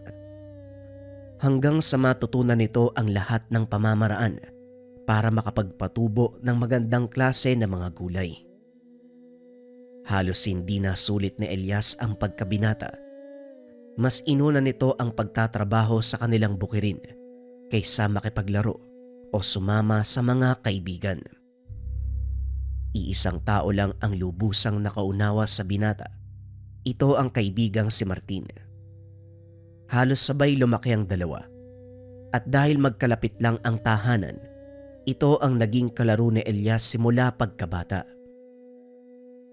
Hanggang sa matutunan nito ang lahat ng pamamaraan para makapagpatubo ng magandang klase ng mga gulay. Halos hindi na sulit ni Elias ang pagkabinata. Mas inuna nito ang pagtatrabaho sa kanilang bukirin kaysa makipaglaro o sumama sa mga kaibigan. Iisang tao lang ang lubusang nakaunawa sa binata. Ito ang kaibigang si Martin. Halos sabay lumaki ang dalawa. At dahil magkalapit lang ang tahanan, ito ang naging kalaro ni Elias simula pagkabata.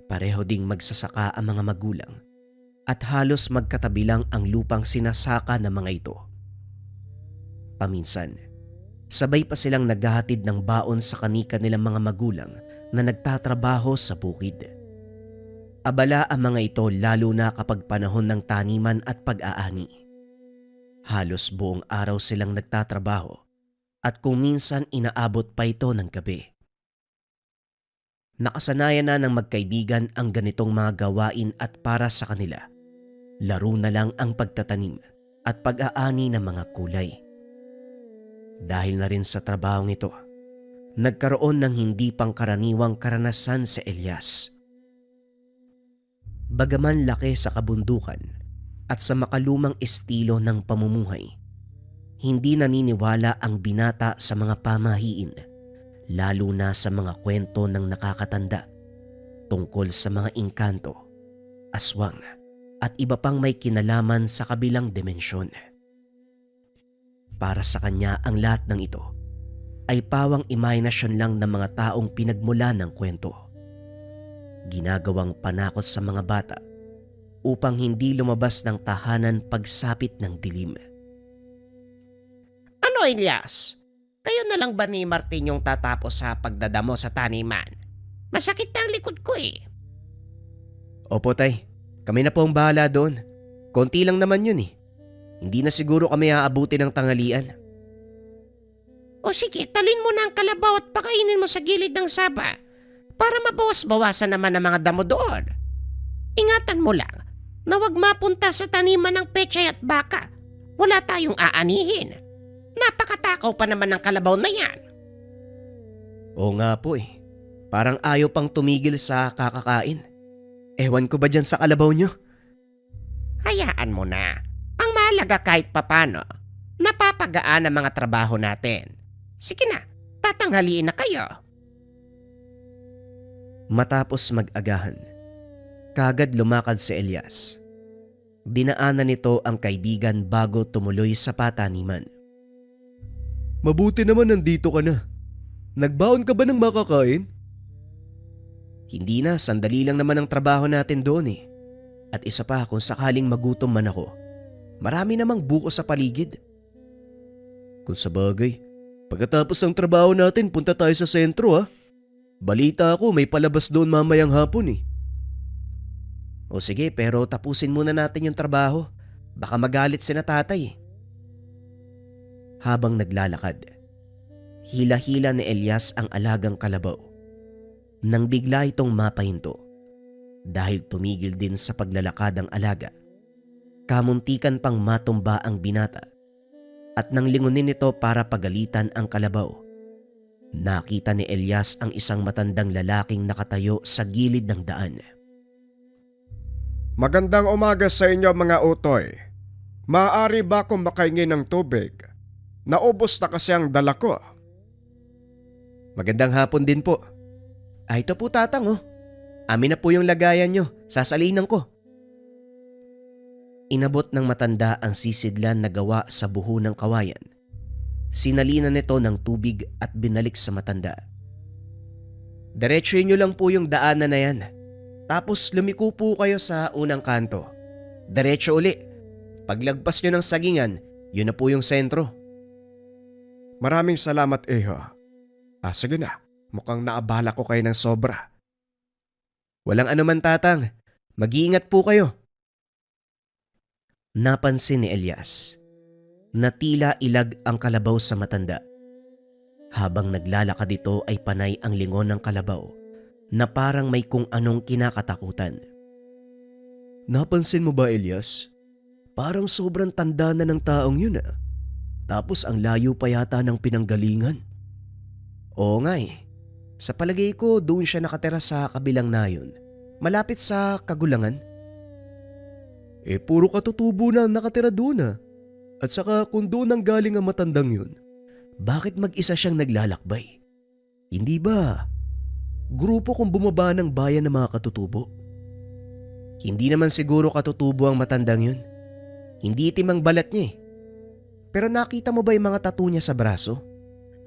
Pareho ding magsasaka ang mga magulang at halos magkatabi lang ang lupang sinasaka ng mga ito. Paminsan, sabay pa silang naghahatid ng baon sa kanika nilang mga magulang na nagtatrabaho sa bukid. Abala ang mga ito lalo na kapag panahon ng taniman at pag-aani. Halos buong araw silang nagtatrabaho at kung minsan inaabot pa ito ng gabi. Nakasanayan na ng magkaibigan ang ganitong mga gawain at para sa kanila, laro na lang ang pagtatanim at pag-aani ng mga kulay. Dahil na rin sa trabahong ito, nagkaroon ng hindi pangkaraniwang karanasan sa Elias. Bagaman laki sa kabundukan at sa makalumang estilo ng pamumuhay, hindi naniniwala ang binata sa mga pamahiin, lalo na sa mga kwento ng nakakatanda tungkol sa mga engkanto, aswang at iba pang may kinalaman sa kabilang dimensyon. Para sa kanya ang lahat ng ito ay pawang imahinasyon lang ng mga taong pinagmula ng kwento. Ginagawang panakot sa mga bata upang hindi lumabas ng tahanan pagsapit ng dilim. Ano, Elias? Kayo na lang ba ni Martin yung tatapos sa pagdadamo sa taniman? Masakit na ang likod ko eh. Opo tay, kami na po ang bahala doon. Konti lang naman yun eh. Hindi na siguro kami aabuti ng tanghalian. O sige, talin mo na ang kalabaw at pakainin mo sa gilid ng saba para mabawas-bawasan naman ang mga damo doon. Ingatan mo lang na huwag mapunta sa taniman ng pechay at baka. Wala tayong aanihin. Napakatakaw pa naman ng kalabaw na yan. Oo nga po eh. Parang ayaw pang tumigil sa kakakain. Ewan ko ba dyan sa kalabaw nyo? Hayaan mo na. Ang mahalaga kahit papano, napapagaan ang mga trabaho natin. Sige na, tatanghaliin na kayo. Matapos mag-agahan, kagad lumakad si Elias. Dinaanan nito ang kaibigan bago tumuloy sa pataniman. Mabuti naman nandito ka na. Nagbaon ka ba ng makakain? Hindi na, sandali lang naman ang trabaho natin doon eh. At isa pa, kung sakaling magutom man ako, marami namang buko sa paligid. Kung sa bagay, pagkatapos ng trabaho natin punta tayo sa sentro ha. Balita ako may palabas doon mamayang hapon eh. O sige, pero tapusin muna natin yung trabaho. Baka magalit si na tatay. Habang naglalakad, hila-hila ni Elias ang alagang kalabaw. Nang bigla itong mapahinto dahil tumigil din sa paglalakad ang alaga. Kamuntikan pang matumba ang binata at nang lingunin ito para pagalitan ang kalabaw, nakita ni Elias ang isang matandang lalaking nakatayo sa gilid ng daan. Magandang umaga sa inyo mga utoy. Maaari ba akong makahingi ng tubig? Naubos na kasi ang dala ko. Magandang hapon din po. Ito po tatang oh. Amin na po yung lagayan nyo. Sasalinan ko. Inabot ng matanda ang sisidlan na gawa sa buho ng kawayan. Sinalinan nito ng tubig at binalik sa matanda. Diretsuhin nyo lang po yung daanan na yan. Tapos lumiko po kayo sa unang kanto. Diretso uli. Paglagpas nyo ng sagingan, yun na po yung sentro. Maraming salamat Eho. Sige na, mukhang naabala ko kayo ng sobra. Walang anuman tatang. Mag-iingat po kayo. Napansin ni Elias na tila ilag ang kalabaw sa matanda. Habang naglalakad ito ay panay ang lingon ng kalabaw na parang may kung anong kinakatakutan. Napansin mo ba Elias? Parang sobrang tanda na ng taong yun ah. Tapos ang layo pa yata ng pinanggalingan. Oo nga eh. Sa palagay ko doon siya nakatira sa kabilang nayon. Malapit sa Kagulangan. Puro katutubo na ang nakatira doon ah. At saka kung doon ang galing ang matandang yun, bakit mag-isa siyang naglalakbay? Hindi ba grupo kung bumaba ng bayan ng mga katutubo? Hindi naman siguro katutubo ang matandang yun. Hindi itim ang balat niya eh. Pero nakita mo ba yung mga tattoo niya sa braso?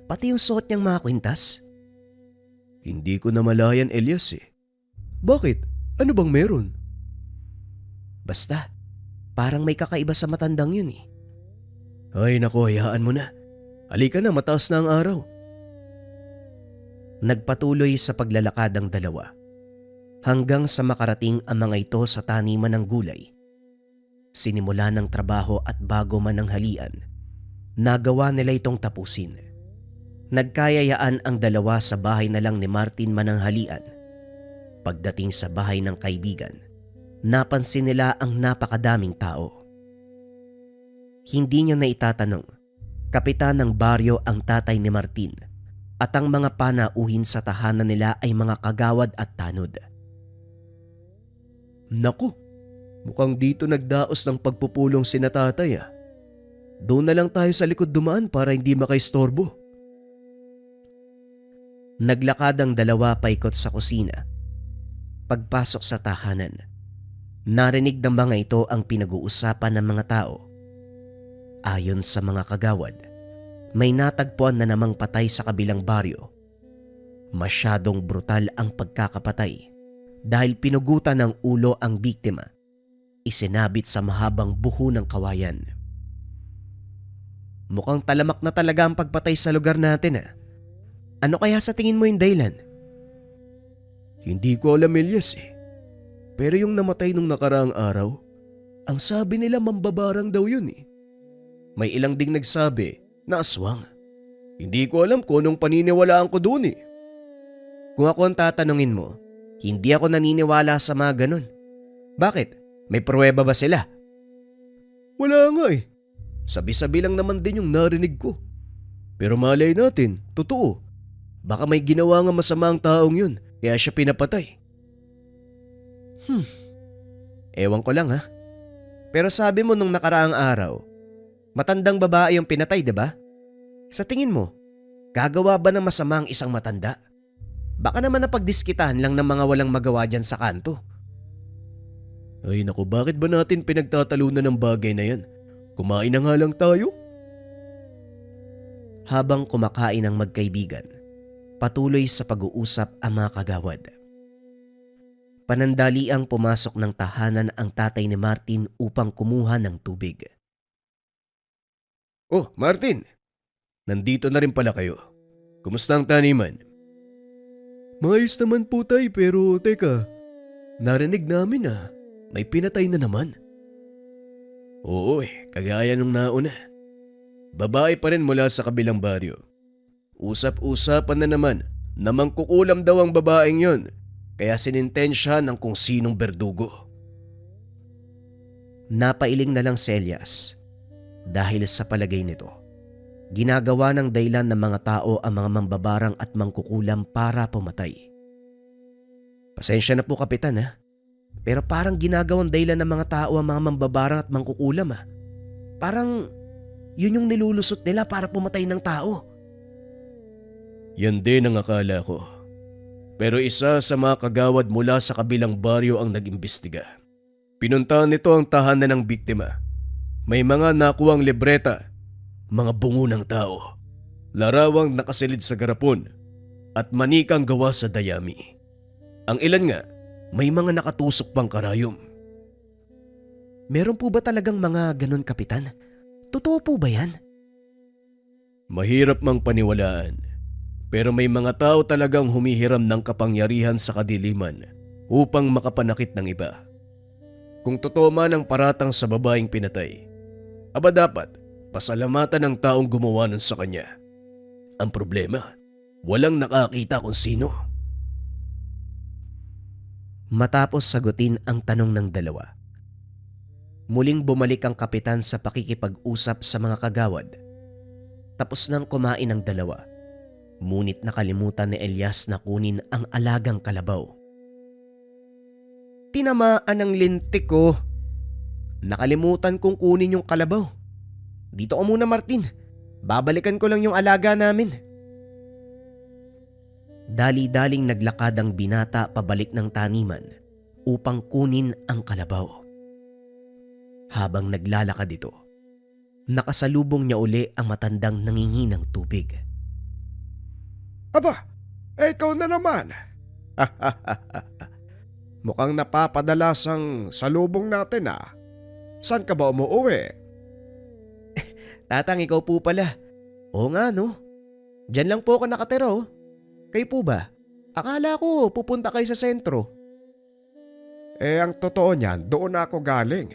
Pati yung suot niyang mga kwintas? Hindi ko namalayan Elias eh. Bakit? Ano bang meron? Basta, parang may kakaiba sa matandang yun eh. Ay nako, hayaan mo na. Halika na, mataas na ang araw. Nagpatuloy sa paglalakad ang dalawa hanggang sa makarating ang mga ito sa taniman ng gulay. Sinimula ng trabaho at bago man ang halian, nagawa nila itong tapusin. Nagkayayaan ang dalawa sa bahay na lang ni Martin mananghalian. Pagdating sa bahay ng kaibigan, napansin nila ang napakadaming tao. Hindi niya na itatanong, kapitan ng baryo ang tatay ni Martin at ang mga panauhin sa tahanan nila ay mga kagawad at tanod. Naku, mukhang dito nagdaos ng pagpupulong sina tatay ah. Doon na lang tayo sa likod dumaan para hindi makaistorbo. Naglakad ang dalawa paikot sa kusina. Pagpasok sa tahanan, narinig ng mga ito ang pinag-uusapan ng mga tao. Ayon sa mga kagawad, may natagpuan na namang patay sa kabilang baryo. Masyadong brutal ang pagkakapatay dahil pinugutan ng ulo ang biktima. Isinabit sa mahabang buho ng kawayan. Mukhang talamak na talaga ang pagpatay sa lugar natin ah. Ano kaya sa tingin mo yung dahilan? Hindi ko alam Elias eh. Pero yung namatay nung nakaraang araw, ang sabi nila mambabarang daw yun eh. May ilang ding nagsabi na aswang. Hindi ko alam kung anong paniniwalaan ko doon eh. Kung ako ang tatanungin mo, hindi ako naniniwala sa mga ganun. Bakit? May pruweba ba sila? Wala nga eh. Sabi-sabi lang naman din yung narinig ko. Pero malay natin, totoo. Baka may ginawa nga masama ang taong yun, kaya siya pinapatay. Ewan ko lang ha. Pero sabi mo nung nakaraang araw, matandang babae yung pinatay, diba? Sa tingin mo, gagawa ba ng masama ang isang matanda? Baka naman napagdiskitahan lang ng mga walang magawa dyan sa kanto. Ay naku, bakit ba natin pinagtatalunan ng bagay na yan? Kumain na nga lang tayo. Habang kumakain ang magkaibigan, patuloy sa pag-uusap ang mga kagawad. Panandaliang pumasok ng tahanan ang tatay ni Martin upang kumuha ng tubig. Oh, Martin! Nandito na rin pala kayo. Kumusta ang taniman? Maayos naman po tay, pero teka, narinig namin may pinatay na naman. Oo kagaya nung nauna. Babae pa rin mula sa kabilang baryo. Usap-usapan na naman na mangkukulam daw ang babaeng yon, kaya sinintensya ng kung sinong berdugo. Napailing na lang si Elias dahil sa palagay nito. Ginagawa ng dahilan ng mga tao ang mga mambabarang at mangkukulam para pumatay. Pasensya na po kapitan pero parang ginagawang dahilan ng mga tao ang mga mambabarang at mangkukulam Parang yun yung nilulusot nila para pumatay ng tao. Yan din ang akala ko. Pero isa sa mga kagawad mula sa kabilang baryo ang nag-imbestiga. Pinuntahan nito ang tahanan ng biktima. May mga nakuwang libreta, mga bungo ng tao, larawang nakasilid sa garapon, at manikang gawa sa dayami. Ang ilan nga, may mga nakatusok pang karayom. Meron po ba talagang mga ganun kapitan? Totoo po ba yan? Mahirap mang paniwalaan, pero may mga tao talagang humihiram ng kapangyarihan sa kadiliman upang makapanakit ng iba. Kung totoo man ang paratang sa babaeng pinatay, aba dapat pasalamatan ng taong gumawa nun sa kanya. Ang problema, walang nakakita kung sino. Matapos sagutin ang tanong ng dalawa, muling bumalik ang kapitan sa pakikipag-usap sa mga kagawad. Tapos nang kumain ang dalawa, ngunit nakalimutan ni Elias na kunin ang alagang kalabaw. Tinamaan ang lintik ko. Nakalimutan kong kunin yung kalabaw. Dito ka muna Martin, babalikan ko lang yung alaga namin. Dali-daling naglakad ang binata pabalik ng taniman upang kunin ang kalabaw. Habang naglalakad ito, nakasalubong niya uli ang matandang nangingi ng tubig. Aba, ikaw na naman. Mukhang napapadalas ang salubong natin Saan ka ba umuwi? Tatang, ikaw po pala. Oo nga no, diyan lang po ako nakatira Kayo po ba? Akala ko pupunta kayo sa sentro. Ang totoo niyan, doon ako galing.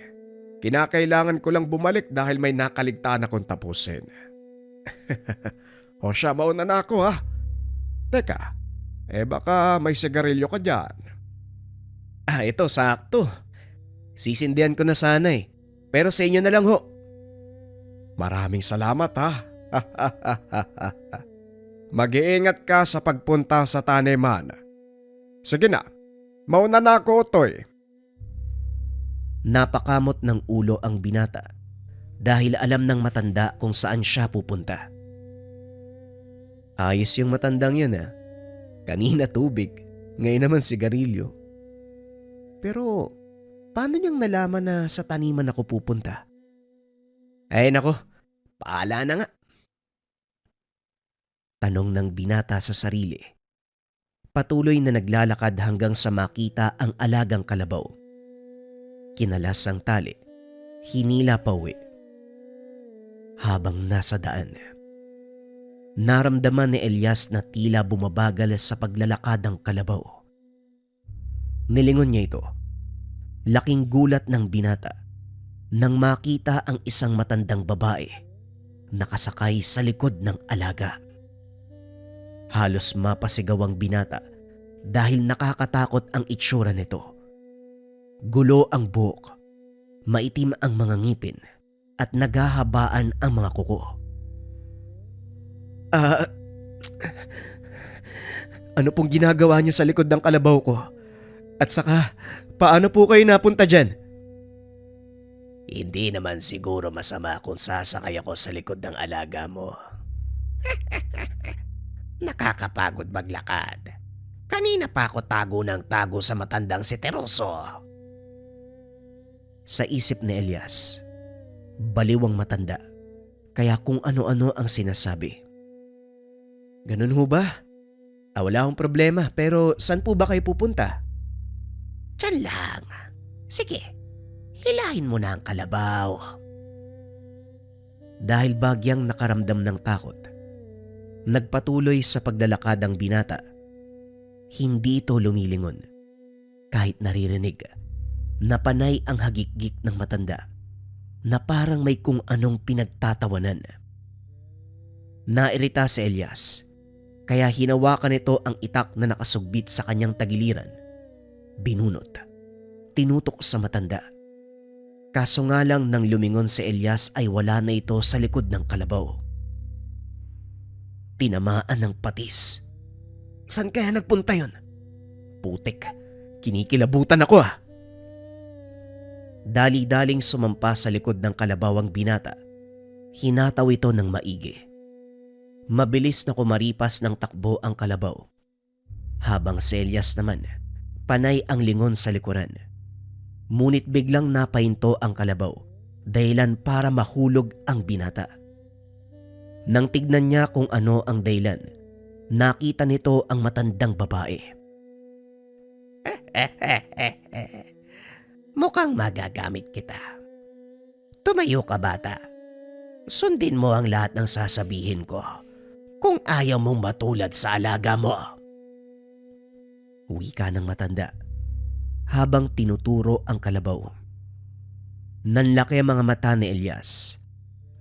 Kinakailangan ko lang bumalik dahil may nakaligtaan akong tapusin. O siya, mauna na ako Teka, baka may sigarilyo ka dyan. Ito sakto. Sisindihan ko na sana pero sa inyo na lang ho. Maraming salamat Mag-iingat ka sa pagpunta sa taniman. Sige na, mauna na ako, Otoy. Napakamot ng ulo ang binata dahil alam ng matanda kung saan siya pupunta. Ayos yung matandang yun Kanina tubig, ngayon naman sigarilyo. Pero paano niyang nalaman na sa taniman ako pupunta? Ay nako, paala na nga. Tanong ng binata sa sarili. Patuloy na naglalakad hanggang sa makita ang alagang kalabaw. Kinalas ang tali, hinila pauwi. Habang nasa daan, naramdaman ni Elias na tila bumabagal sa paglalakad ang kalabaw. Nilingon niya ito. Laking gulat ng binata nang makita ang isang matandang babae nakasakay sa likod ng alaga. Halos mapasigaw ang binata dahil nakakatakot ang itsura nito. Gulo ang buhok, maitim ang mga ngipin at naghahabaan ang mga kuko. Ano pong ginagawa niyo sa likod ng kalabaw ko? At saka, paano po kayo napunta dyan? Hindi naman siguro masama kung sasakay ako sa likod ng alaga mo. Nakakapagod maglakad. Kanina pa ako tago ng tago sa matandang si Teroso. Sa isip ni Elias, baliwang matanda, kaya kung ano-ano ang sinasabi. Ganun ho ba? Wala akong problema, pero saan po ba kayo pupunta? Diyan lang. Sige, hilahin mo na ang kalabaw. Dahil bagyang nakaramdam ng takot, nagpatuloy sa paglalakad ang binata. Hindi ito lumilingon. Kahit naririnig na panay ang hagikgik ng matanda na parang may kung anong pinagtatawanan. Nairita si Elias, kaya hinawakan nito ang itak na nakasugbit sa kanyang tagiliran. Binunot, tinutok sa matanda. Kaso nga lang nang lumingon si Elias ay wala na ito sa likod ng kalabaw. Tinamaan ng patis. Saan kaya nagpunta yun? Putik, kinikilabutan ako ah. Dali-daling sumampa sa likod ng kalabaw ang binata. Hinataw ito ng maigi. Mabilis na kumaripas ng takbo ang kalabaw. Habang si Elias naman, panay ang lingon sa likuran. Ngunit biglang napahinto ang kalabaw, dahilan para mahulog ang binata. Nang tignan niya kung ano ang dahilan, nakita nito ang matandang babae. Mukhang magagamit kita. Tumayo ka, bata. Sundin mo ang lahat ng sasabihin ko kung ayaw mong matulad sa alaga mo. Wika ng matanda habang tinuturo ang kalabaw. Nanlaki ang mga mata ni Elias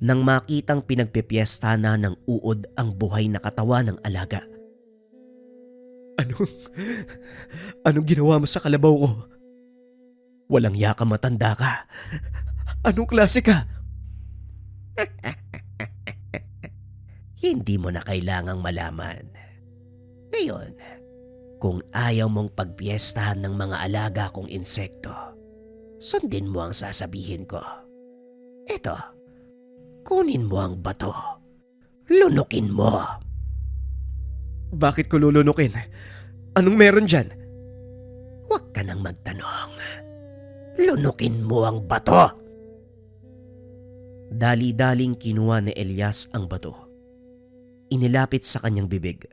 nang makitang pinagpipiesta na ng uod ang buhay na katawan ng alaga. Anong ginawa mo sa kalabaw ko? Walang yaka, matanda ka. Anong klase ka? Hindi mo na kailangang malaman. Ngayon, kung ayaw mong pagpiestahan ng mga alaga kong insekto, sundin mo ang sasabihin ko. Eto, kunin mo ang bato. Lunukin mo. Bakit ko lulunukin? Anong meron dyan? Huwag ka nang magtanong. Lunukin mo ang bato. Dali-daling kinuha ni Elias ang bato. Inilapit sa kanyang bibig.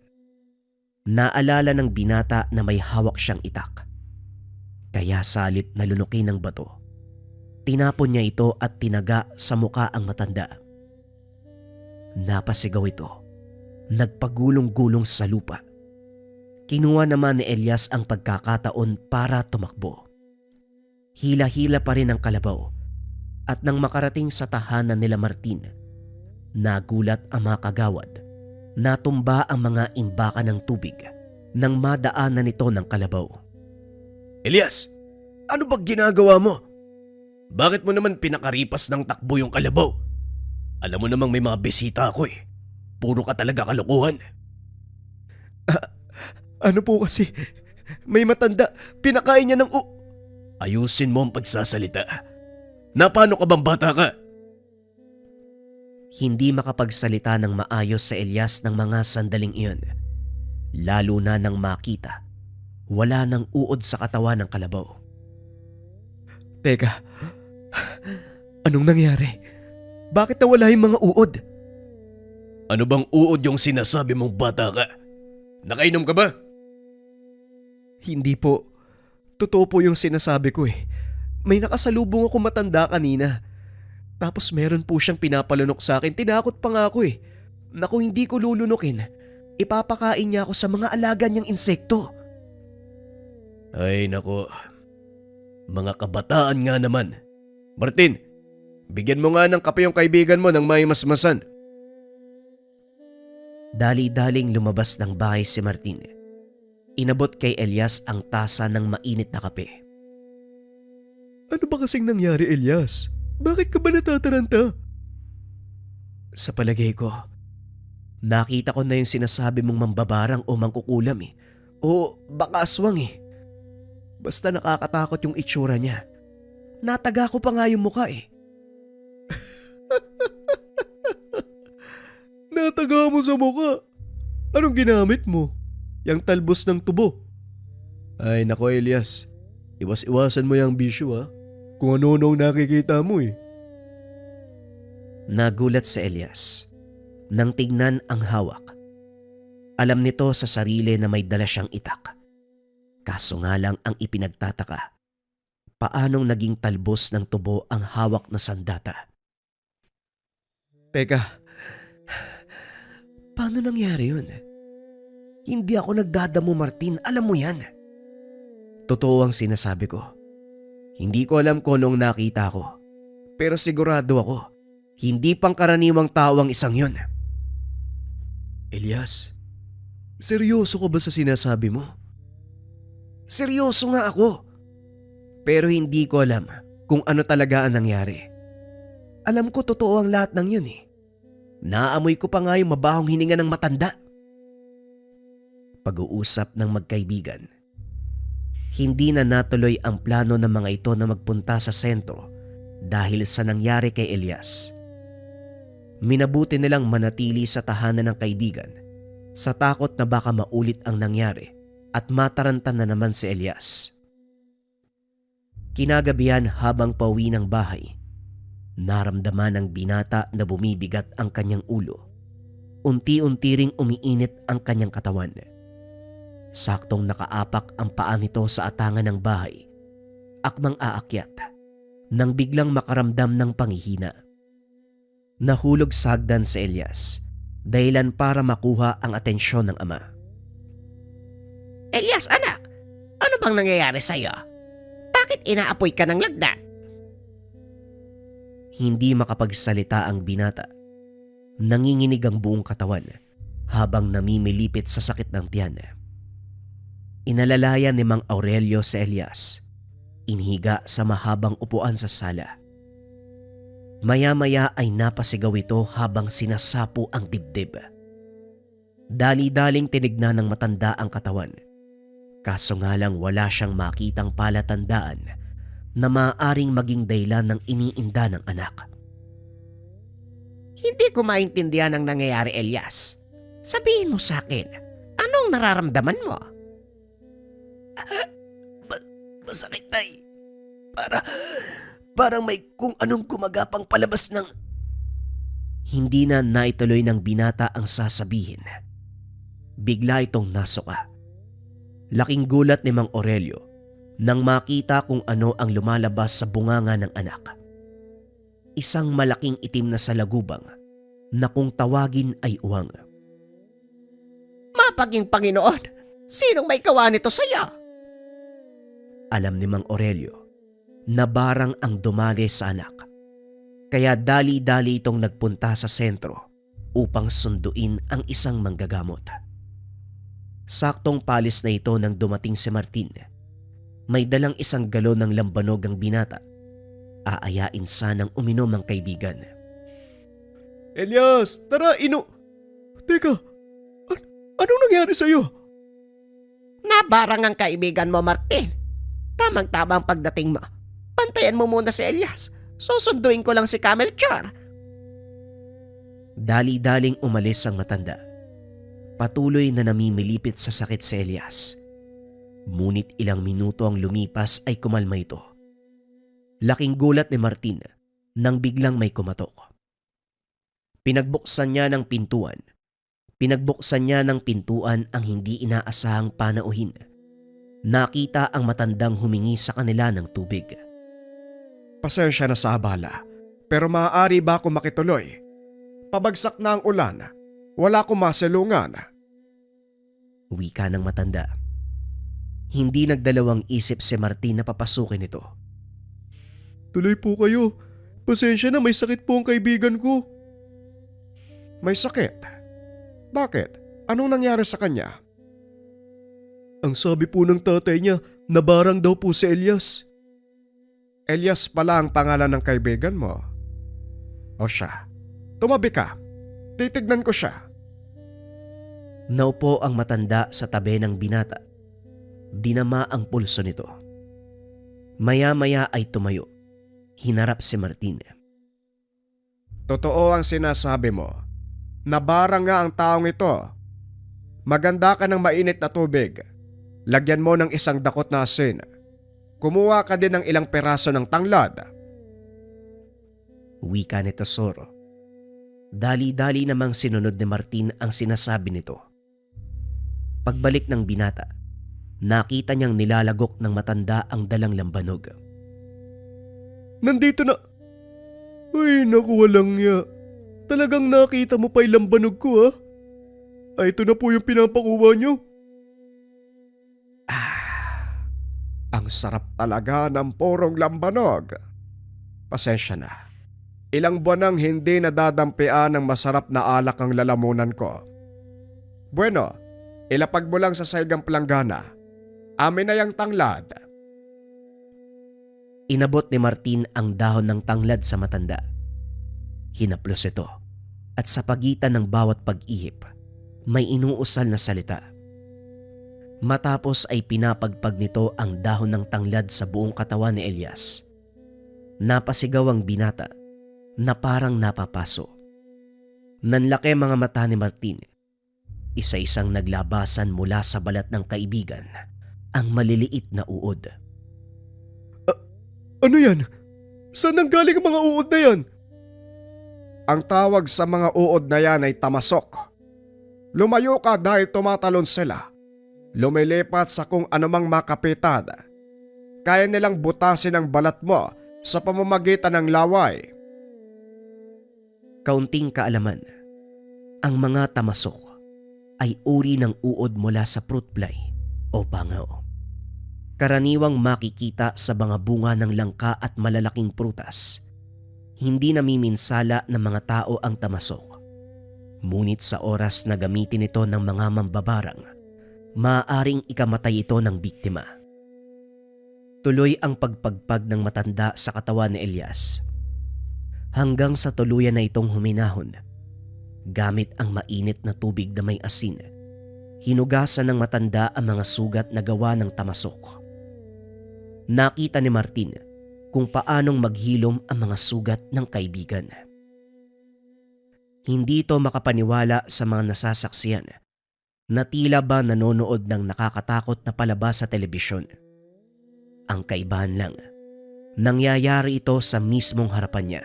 Naalala ng binata na may hawak siyang itak. Kaya salip na lunukin ng bato, tinapon niya ito at tinaga sa muka ang matanda. Napasigaw ito. Nagpagulong-gulong sa lupa. Kinuha naman ni Elias ang pagkakataon para tumakbo. Hila-hila pa rin ang kalabaw at nang makarating sa tahanan nila Martin, nagulat ang mga kagawad. Natumba ang mga imbaka ng tubig nang madaanan nito ng kalabaw. Elias, ano bang ginagawa mo? Bakit mo naman pinakaripas ng takbo yung kalabaw? Alam mo namang may mga bisita ako eh. Puro ka talaga kalokohan. Ano po kasi? May matanda, pinakain niya ng Ayusin mo ang pagsasalita. Napano ka bang bata ka? Hindi makapagsalita ng maayos sa Elias ng mga sandaling iyon. Lalo na nang makita, wala nang uod sa katawan ng kalabaw. Teka, anong nangyari? Bakit nawala yung mga uod? Ano bang uod yung sinasabi mong bata ka? Nakainom ka ba? Hindi po. Totoo po yung sinasabi ko eh. May nakasalubong ako matanda kanina. Tapos meron po siyang pinapalunok sa akin. Tinakot pa nga ako eh. Naku, hindi ko lulunukin. Ipapakain niya ako sa mga alaga niyang insekto. Ay nako. Mga kabataan nga naman. Martin, bigyan mo nga ng kape yung kaibigan mo ng may masmasan. Dali-daling lumabas ng bahay si Martin. Inabot kay Elias ang tasa ng mainit na kape. Ano ba kasing nangyari, Elias? Bakit ka ba natataranta? Sa palagay ko, nakita ko na yung sinasabi mong mambabarang o mangkukulam eh. O baka aswang eh. Basta nakakatakot yung itsura niya. Nataga ko pa nga yung muka eh. Nataga mo sa muka? Anong ginamit mo? Yang talbos ng tubo Ay nako Elias, iwas-iwasan mo yung bisyo ha. Kung ano-ano ang nakikita mo eh. Nagulat si Elias nang tignan ang hawak. Alam nito sa sarili na may dala siyang itak. Kaso nga lang ang ipinagtataka, paanong naging talbos ng tubo ang hawak na sandata? Teka, Paano nangyari yun? Hindi ako nagdadamo, Martin. Alam mo yan. Totoo ang sinasabi ko. Hindi ko alam kung anong nakita ko. Pero sigurado ako, hindi pangkaraniwang tao ang isang yun. Elias, seryoso ka ba sa sinasabi mo? Seryoso nga ako. Pero hindi ko alam kung ano talaga ang nangyari. Alam ko totoo ang lahat ng yun eh. Naamoy ko pa nga yung mabahong hininga ng matanda. Pag-uusap ng magkaibigan. Hindi na natuloy ang plano ng mga ito na magpunta sa sentro dahil sa nangyari kay Elias. Minabuti nilang manatili sa tahanan ng kaibigan sa takot na baka maulit ang nangyari at mataranta na naman si Elias. Kinagabihan habang pauwi ng bahay, naramdaman ng binata na bumibigat ang kanyang ulo. Unti-unti ring umiinit ang kanyang katawan. Saktong nakaapak ang paa nito sa atangan ng bahay. Akmang aakyat nang biglang makaramdam ng panghihina. Nahulog sa hagdan si Elias, dahilan para makuha ang atensyon ng ama. Elias, anak, ano bang nangyayari sa'yo? Bakit inaapoy ka ng lagda? Hindi makapagsalita ang binata. Nanginginig ang buong katawan habang namimilipit sa sakit ng tiyan. Inalalayan ni Mang Aurelio si Elias. Inhiga sa mahabang upuan sa sala. Maya-maya ay napasigaw ito habang sinasapo ang dibdib. Dali-daling tinignan ng matanda ang katawan. Kaso nga lang wala siyang makitang palatandaan na maaaring maging dahilan ng iniinda ng anak. Hindi ko maintindihan ang nangyayari, Elias. Sabihin mo sa akin, anong nararamdaman mo? Masakit tay. Parang may kung anong gumagapang palabas ng... Hindi na naituloy ng binata ang sasabihin. Bigla itong nasuka. Laking gulat ni Mang Aurelio nang makita kung ano ang lumalabas sa bunganga ng anak. Isang malaking itim na salagubang na kung tawagin ay uwang. Mapaging Panginoon, sinong may gawa nito sa'yo? Alam ni Mang Aurelio na barang ang dumali sa anak. Kaya dali-dali itong nagpunta sa sentro upang sunduin ang isang manggagamot. Saktong palis na ito nang dumating si Martin. May dalang isang galon ng lambanog ang binata. Aayain sanang uminom ang kaibigan. Elias, tara Teka, anong nangyari sa'yo? Nabarang ang kaibigan mo, Martin. Tamang-tamang pagdating mo. Bantayan mo muna si Elias. Susunduin ko lang si Camelchor. Dali-daling umalis ang matanda. Patuloy na namimilipit sa sakit si Elias. Ngunit ilang minuto ang lumipas ay kumalma ito. Laking gulat ni Martin nang biglang may kumatok. Pinagbuksan niya ng pintuan ang hindi inaasahang panauhin. Nakita ang matandang humingi sa kanila ng tubig. Pasensya na sa abala, pero maaari ba akong makituloy? Pabagsak na ang ulan. Wala akong masalungan. Wika ng matanda. Hindi nagdalawang isip si Martin na papasukin ito. Tuloy po kayo. Pasensya na, may sakit po ang kaibigan ko. May sakit? Bakit? Anong nangyari sa kanya? Ang sabi po ng tatay niya, nabarang daw po si Elias. Elias pala ang pangalan ng kaibigan mo. O siya, tumabi ka. Titignan ko siya. Naupo ang matanda sa tabi ng binata. Dinama ang pulso nito. Maya-maya ay tumayo. Hinarap si Martin. Totoo ang sinasabi mo. Nabarang nga ang taong ito. Maganda ka ng mainit na tubig. Lagyan mo ng isang dakot na asin. Kumuha ka din ng ilang peraso ng tanglad. Wika ni Tesoro. Dali-dali namang sinunod ni Martin ang sinasabi nito. Pagbalik ng binata, nakita niyang nilalagok ng matanda ang dalang lambanog. Nandito na. Ay, naku, walang ya. Talagang nakita mo pa yung lambanog ko, ha? Ay, ito na po yung pinapakuha niyo. Ang sarap talaga ng porong lambanog. Pasensya na. Ilang buwan nang hindi nadadampian ng masarap na alak ang lalamunan ko. Bueno, ilapag mo lang sa saigang planggana. Amin na yung tanglad. Inabot ni Martin ang dahon ng tanglad sa matanda. Hinaplos ito at sa pagitan ng bawat pag-ihip, may inuusal na salita. Matapos ay pinapagpag nito ang dahon ng tanglad sa buong katawan ni Elias. Napasigaw ang binata na parang napapaso. Nanlaki mga mata ni Martin. Isa-isang naglabasan mula sa balat ng kaibigan ang maliliit na uod. Ano yan? Saan nanggaling ang mga uod na yan? Ang tawag sa mga uod na yan ay tamasok. Lumayo ka dahil tumatalon sila. Lumilipat sa kung anumang makapitan. Kaya nilang butasin ang balat mo sa pamamagitan ng laway. Kaunting kaalaman, ang mga tamasok ay uri ng uod mula sa fruit fly o bangaw. Karaniwang makikita sa mga bunga ng langka at malalaking prutas. Hindi namiminsala ng mga tao ang tamasok. Ngunit sa oras na gamitin ito ng mga mambabarang, maaaring ikamatay ito ng biktima. Tuloy ang pagpagpag ng matanda sa katawan ni Elias. Hanggang sa tuluyan na itong huminahon. Gamit ang mainit na tubig na may asin, hinugasan ng matanda ang mga sugat na gawa ng tamasok. Nakita ni Martin kung paanong maghilom ang mga sugat ng kaibigan. Hindi ito makapaniwala sa mga nasasaksiyan na tila ba nanonood ng nakakatakot na palabas sa telebisyon. Ang kaibahan lang, nangyayari ito sa mismong harapan niya.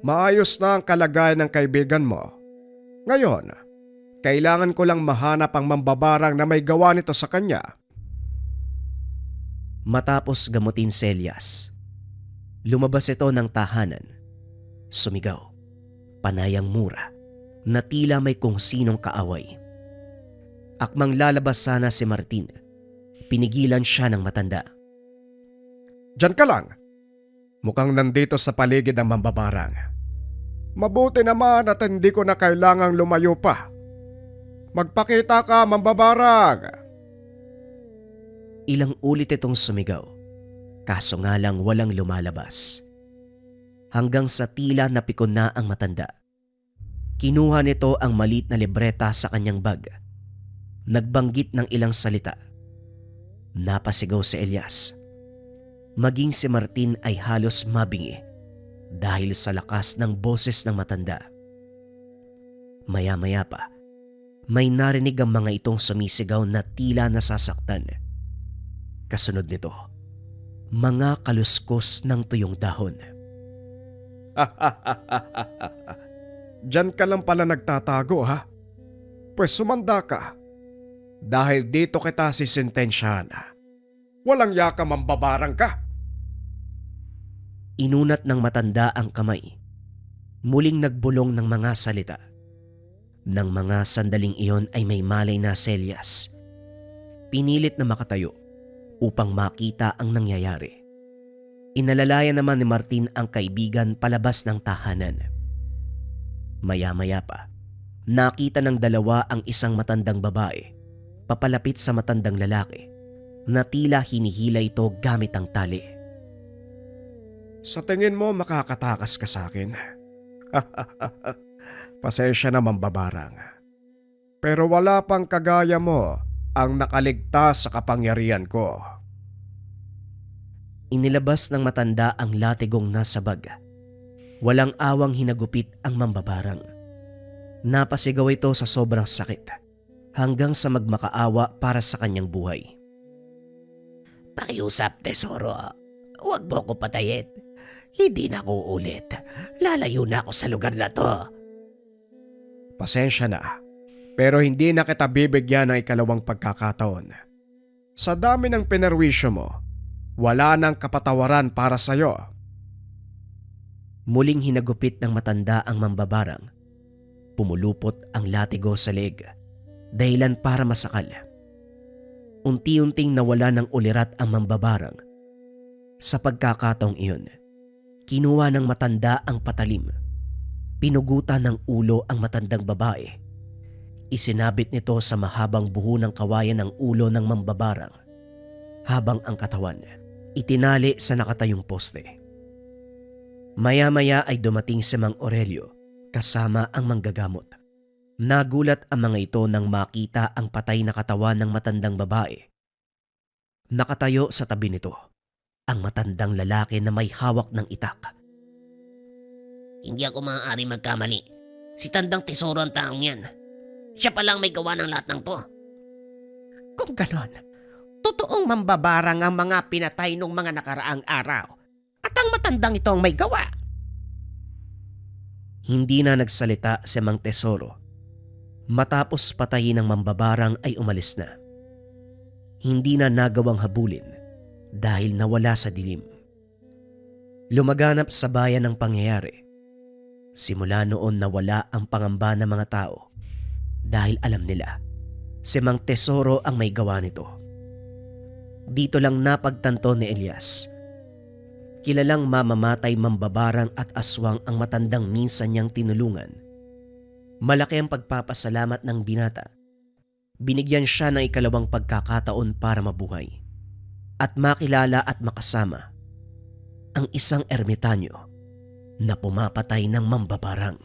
Maayos na ang kalagayan ng kaibigan mo. Ngayon, kailangan ko lang mahanap ang mambabarang na may gawa nito sa kanya. Matapos gamutin si Elias, lumabas ito ng tahanan. Sumigaw, panayang mura, na tila may kung sinong kaaway. Akmang lalabas sana si Martin, pinigilan siya ng matanda. Diyan ka lang. Mukhang nandito sa paligid ang mambabarang. Mabuti naman at hindi ko na kailangang lumayo pa. Magpakita ka, mambabarang! Ilang ulit itong sumigaw, kaso nga lang walang lumalabas. Hanggang sa tila napikon na ang matanda. Kinuha nito ang maliit na libreta sa kanyang bag. Nagbanggit ng ilang salita. Napasigaw si Elias. Maging si Martin ay halos mabingi dahil sa lakas ng boses ng matanda. Maya-maya pa, may narinig ang mga itong sumisigaw na tila nasasaktan. Kasunod nito, mga kaluskos ng tuyong dahon. Diyan ka lang pala nagtatago, ha? Pues sumanda ka. Dahil dito kita sisintensyahan. Walang yaka, mambabarang ka. Inunat ng matanda ang kamay. Muling nagbulong ng mga salita. Nang mga sandaling iyon ay may malay na si Elias. Pinilit na makatayo upang makita ang nangyayari. Inalalayan naman ni Martin ang kaibigan palabas ng tahanan. Maya-maya pa, nakita ng dalawa ang isang matandang babae papalapit sa matandang lalaki na tila hinihila ito gamit ang tali. Sa tingin mo makakatakas ka sa akin? Pasensya na, mambabarang. Pero wala pang kagaya mo ang nakaligtas sa kapangyarihan ko. Inilabas ng matanda ang latigong nasa bag. Walang awang hinagupit ang mambabarang. Napasigaw ito sa sobrang sakit hanggang sa magmakaawa para sa kanyang buhay. Pakiusap, Tesoro. Huwag mo ko patayin. Hindi na ako ulit. Lalayo na ako sa lugar na to. Pasensya na, pero hindi na kita bibigyan ng ikalawang pagkakataon. Sa dami ng pinerwisyo mo, wala nang kapatawaran para sa'yo. Muling hinagupit ng matanda ang mambabarang. Pumulupot ang latigo sa leeg, dahilan para masakal. Unti-unting nawala ng ulirat ang mambabarang. Sa pagkakataong iyon, kinuha ng matanda ang patalim. Pinugutan ng ulo ang matandang babae. Isinabit nito sa mahabang buho ng kawayan ng ulo ng mambabarang, habang ang katawan itinali sa nakatayong poste. Maya-maya ay dumating si Mang Aurelio kasama ang manggagamot. Nagulat ang mga ito nang makita ang patay na katawan ng matandang babae. Nakatayo sa tabi nito ang matandang lalaki na may hawak ng itak. Hindi ako maaari magkamali. Si Tandang Tesoro ang taong yan. Siya palang may gawa ng lahat ng to. Kung ganon, totoong mambabarang ang mga pinatay nung mga nakaraang araw. At ang matandang ito ang may gawa. Hindi na nagsalita si Mang Tesoro. Matapos patayin ng mambabarang ay umalis na. Hindi na nagawang habulin dahil nawala sa dilim. Lumaganap sa bayan ng pangyayari. Simula noon nawala ang pangamba ng mga tao dahil alam nila si Mang Tesoro ang may gawa nito. Dito lang napagtanto ni Elias. Kilalang mamamatay mambabarang at aswang ang matandang minsan niyang tinulungan. Malaki ang pagpapasalamat ng binata. Binigyan siya ng ikalawang pagkakataon para mabuhay at makilala at makasama ang isang ermitanyo na pumapatay ng mambabarang.